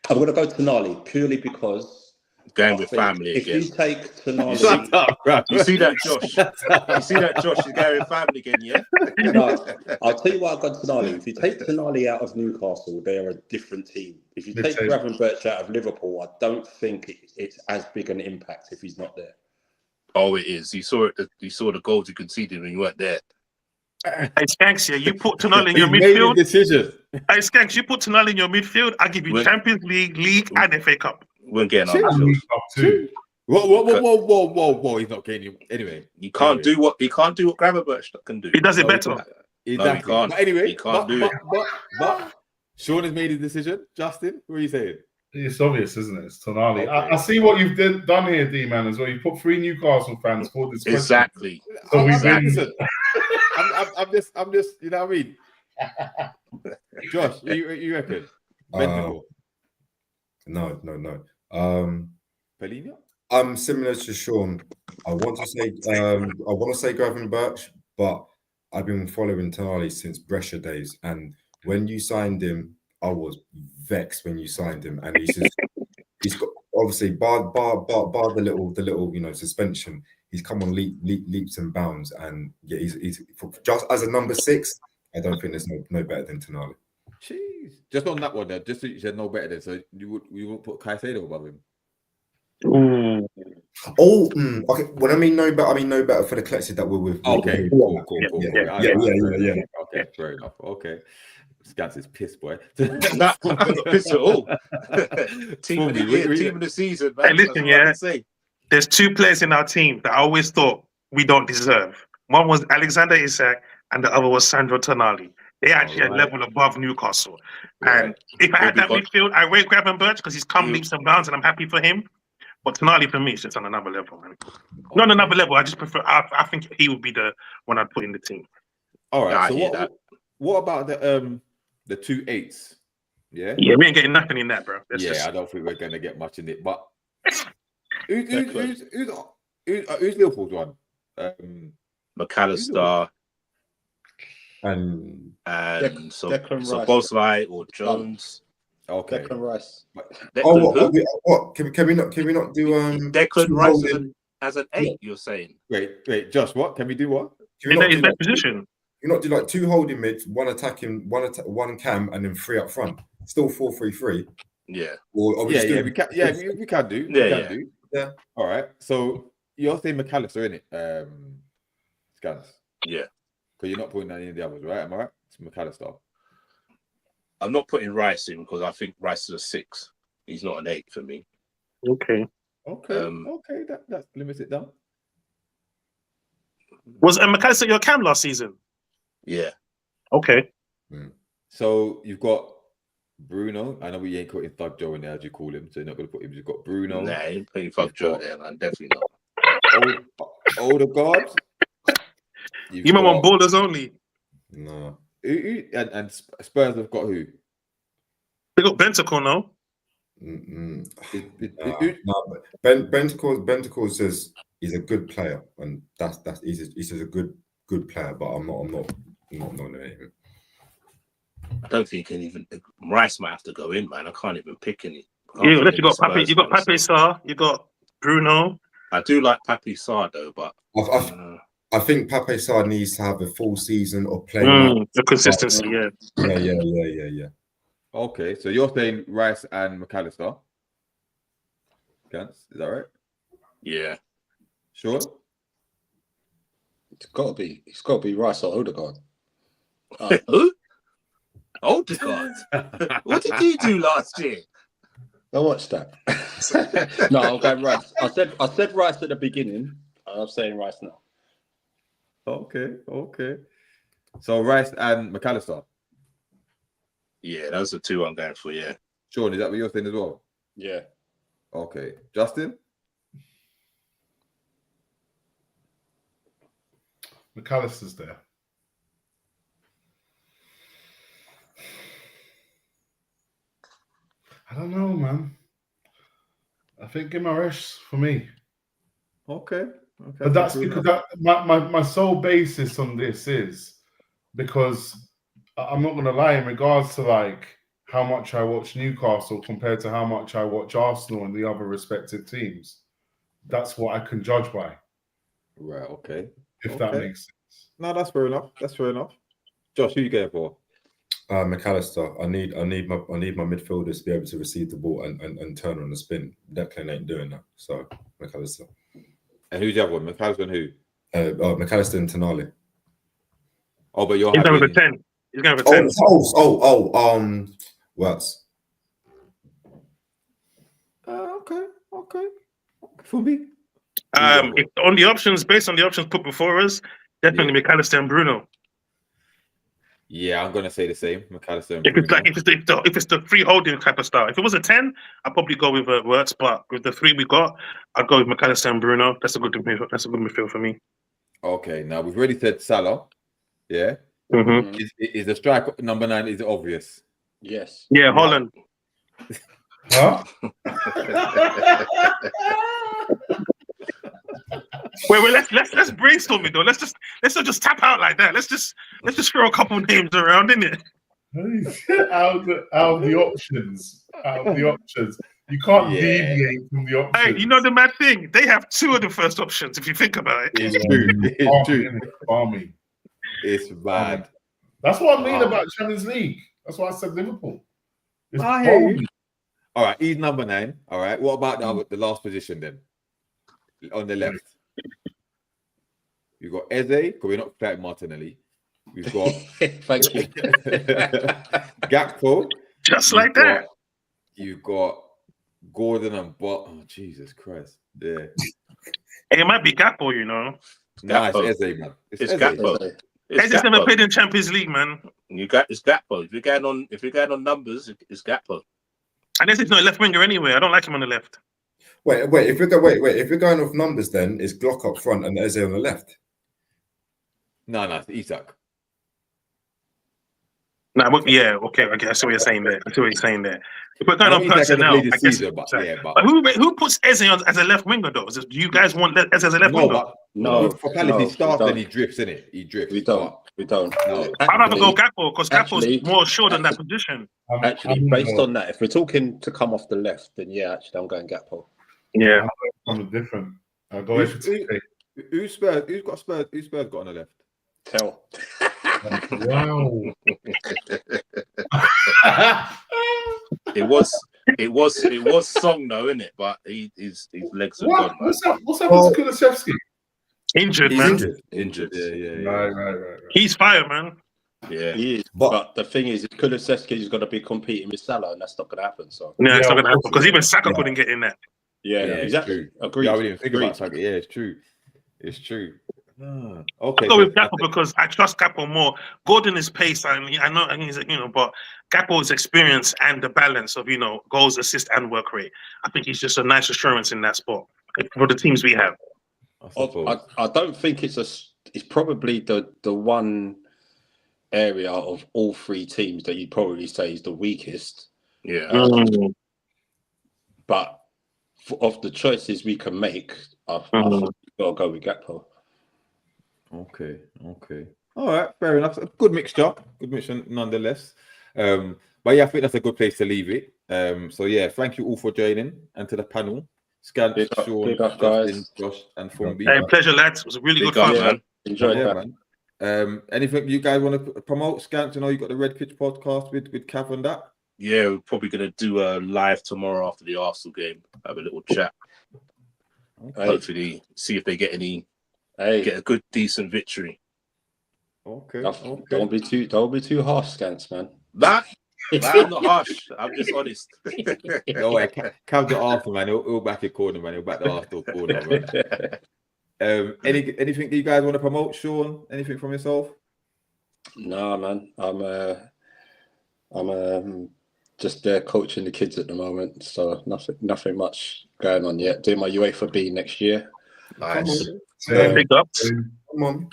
going to go Tonali purely because Going with family if again. you take Tonali, Shut up, bro. You see that, Josh? You see that, Josh? You're going with family again, yeah? no, I'll tell you why I've got Tonali. If you take Tonali out of Newcastle, they are a different team. If you take Gravenberch out of Liverpool, I don't think it's as big an impact if he's not there. Oh, it is. You saw it. You saw the goals you conceded when you weren't there. Hey, Skanks, yeah, you put Tonali in your He's made his midfield. decision. Hey, Skanks, you put Tonali in your midfield. I give you Champions League, and FA Cup. We're getting on the Whoa! He's not getting you anyway. You can't do what Gravenberch can do. He does it better. He can't. But anyway, He can't do it. But Sean has made his decision. Justin, what are you saying? It's obvious, isn't it? It's Tonali. Okay. I see what you've done here, D-Man, as well. You put 3 Newcastle fans for this question. Exactly. So we win. Listen, I'm just, you know what I mean? Josh, you reckon? No. Pellinio? I'm similar to Sean. I want to say Gravenberch, but I've been following Tonali since Brescia days, and when you signed him, I was vexed when you signed him, and he's got obviously bar the little suspension. He's come on leaps and bounds, and yeah, he's just as a number 6. I don't think there's no better than Tonali. Jeez, just on that one there, just so you said no better than, so you won't put Caicedo above him. Ooh. Okay. When I mean no better for the collective that we're with. Okay, cool. Yeah. Okay, fair enough. Okay. Scats is pissed, boy. I'm not pissed at all. Team of the season, man. Hey, listen, there's 2 players in our team that I always thought we don't deserve. One was Alexander Isak, and the other was Sandro Tonali. They actually a level above Newcastle. And if I had that midfield, I rate Gravenberch because he's come leaps and bounds, and I'm happy for him. But Tonali for me is just on another level, man. Not on another level. I just prefer. I think he would be the one I'd put in the team. All right. So what about the 2 8s? Yeah. Yeah, we ain't getting nothing in that, bro. I don't think we're gonna get much in it. But who's Liverpool's one? McAllister and Bosley or Jones. Okay. Declan Rice. What? Can we not do Declan Rice as an 8? You're saying? Wait, Josh. What can we do? What? In his best position. You not do like 2 holding mids, 1 attacking, one cam, and then 3 up front. Still 4-3-3. Yeah. We can. Yeah, we can do. Yeah. All right. So you're saying McAllister, innit? Scans. Yeah. Because you're not putting any of the others, right? Am I right? It's McAllister. I'm not putting Rice in because I think Rice is a 6. He's not an 8 for me. Okay. Okay. That limits it down. Was McAllister your cam last season? Yeah. Okay. So you've got Bruno. I know we ain't putting Thug Joe in there, as you call him. So you're not going to put him. You've got Bruno. Nah, I ain't putting Thug Joe there, man. Definitely not. Odegaard. You might want borders only. No. And Spurs have got who? They got Bentacore now. Bentacore says he's a good player, and he's a good player. But I'm not nominating. I don't think you can even. Rice might have to go in, man. I can't even pick any. You got Pape Sarr, you got Bruno. I do like Pape Sarr though, but I think Pape Sarr needs to have a full season of playing. The consistency, Yeah. Okay, so you're saying Rice and McAllister? Gans, is that right? Yeah. Sure. It's got to be Rice or Odegaard. Who? Odegaard. What did you do last year? I watched that. No, I'm going Rice. I said Rice at the beginning. I'm saying Rice now. Okay. So Rice and McAllister. Yeah, those are two I'm going for. Yeah. Sean, is that what you're saying as well? Yeah. Okay. Justin? McAllister's there. I don't know, man. I think Guimaraes for me. Okay. But that's because my sole basis on this is because I'm not going to lie, in regards to like how much I watch Newcastle compared to how much I watch Arsenal and the other respective teams, that's what I can judge by. Right. Okay. If that makes sense. No, that's fair enough. Josh, who you going for? McAllister. I need my midfielders to be able to receive the ball and turn on the spin. Declan ain't doing that. So McAllister. And who's the other one? McAllister and who? McAllister and Tonali. Oh, but you're He's going having... for 10. He's going for 10. Works. Okay. For me. If on the options, based on the options put before us, definitely McAllister and Bruno. Yeah, I'm gonna say the same. McAllister and Bruno. If it's the free holding type of style. If it was a 10, I'd probably go with Wirtz, but with the 3 we got, I'd go with McAllister and Bruno. That's a good midfield for me. Okay, now we've already said Salah. Yeah. Mm-hmm. Is the striker number 9 is obvious? Yes. Yeah, Holland. Huh? Wait, let's brainstorm it though. Let's not just tap out like that. Let's just throw a couple names around, innit? out of the options. You can't deviate from the options. Hey, you know the mad thing? They have 2 of the first options if you think about it. It's true. Farming. It's bad. That's what I mean about Champions League. That's why I said Liverpool. I hear you. All right, he's number 9. All right, what about the last position then? On the left, you've got Eze, because we're not playing Martinelli. We've got Thank you. Gakpo. Just like that. You've got Gordon and Oh, Jesus Christ. Yeah. Hey, it might be Gakpo, you know. Nice, Eze, man. It's Gakpo. Eze's never played in Champions League, man. It's Gakpo. If you're going on numbers, it's Gakpo. And Eze's not a left winger anyway. I don't like him on the left. Wait. If you're going off numbers, then is Glock up front and Eze on the left? No, it's Isak. Yeah, okay. I see what you're saying there. If we're going off personnel, I guess. But who puts Eze on as a left winger though? Do you guys want Eze as a left winger? No. For Palace, he starts and he drifts, innit? He drifts. We don't. No. I'd rather go Gakpo because Gakpo's more assured in that position. Actually, based on that, if we're talking to come off the left, then yeah, actually, I'm going Gakpo. Yeah. I'm different. I'll go Who's Spurs? Who's got Spurs? Who's Spurs got on the left? Tell. Wow. It was Song though, isn't it? But his legs are gone. What's happened to Kulusevski? Injured, He's man. Injured. Yeah. Right. He's fire, man. Yeah, he is. But the thing is, Kulusevski is going to be competing with Salah, and that's not going to happen. So yeah, it's not going to happen because even Saka couldn't get in there. Yeah, exactly. Agreed. Yeah, I didn't even think about Saka. Yeah, it's true. Okay. I'll go with Gakpo because I trust Gakpo more. Gordon is pace, and I know, and he's but Gakpo's experience and the balance of goals, assist, and work rate. I think he's just a nice assurance in that spot for the teams we have. I don't think it's probably the one area of all 3 teams that you'd probably say is the weakest. Yeah. But of the choices we can make, I think we've got to go with Gakpo. Okay. All right, fair enough. Good mixture nonetheless. But yeah, I think that's a good place to leave it. So yeah, thank you all for joining and to the panel. Scant, Sean, Justin, Josh, and Formby. Hey, pleasure, lads. It was a really good fun, man. Enjoyed that. Man. Anything you guys want to promote? Scant, you got the Red Pitch podcast with Cav and that. Yeah, we're probably gonna do a live tomorrow after the Arsenal game. Have a little chat. Okay. Hopefully, see if they get a good, decent victory. Okay. Don't be too harsh, Scants, man. I'm not harsh. I'm just honest. No way. Cav the Arsenal, man. He'll back your corner, man. He'll back the Arsenal corner, man. Anything that you guys want to promote, Sean? Anything from yourself? Nah, man. I'm just there coaching the kids at the moment, so nothing much going on yet. Doing my UEFA B next year. Nice. Big ups. Come on.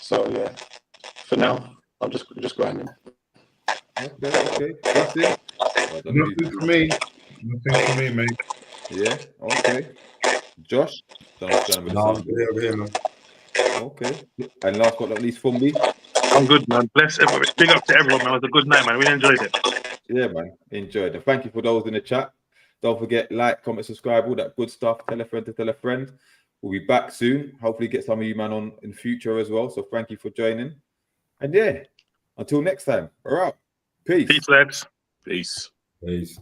So yeah, for now, I'm just grinding. Okay. That's it. Nothing for me. Nothing for me, mate. Yeah. Okay. Josh. Don't know what's going on with the No, sound. over here, man. Okay. And last but not least, for me. I'm good, man. Bless everyone. Big up to everyone, man. It was a good night, man. We enjoyed it. Yeah, man. Enjoyed it. Thank you for those in the chat. Don't forget, like, comment, subscribe, all that good stuff. Tell a friend to tell a friend. We'll be back soon. Hopefully get some of you, man, on in future as well. So thank you for joining. And yeah, until next time, we're out. Peace. Peace, lads. Peace. Peace.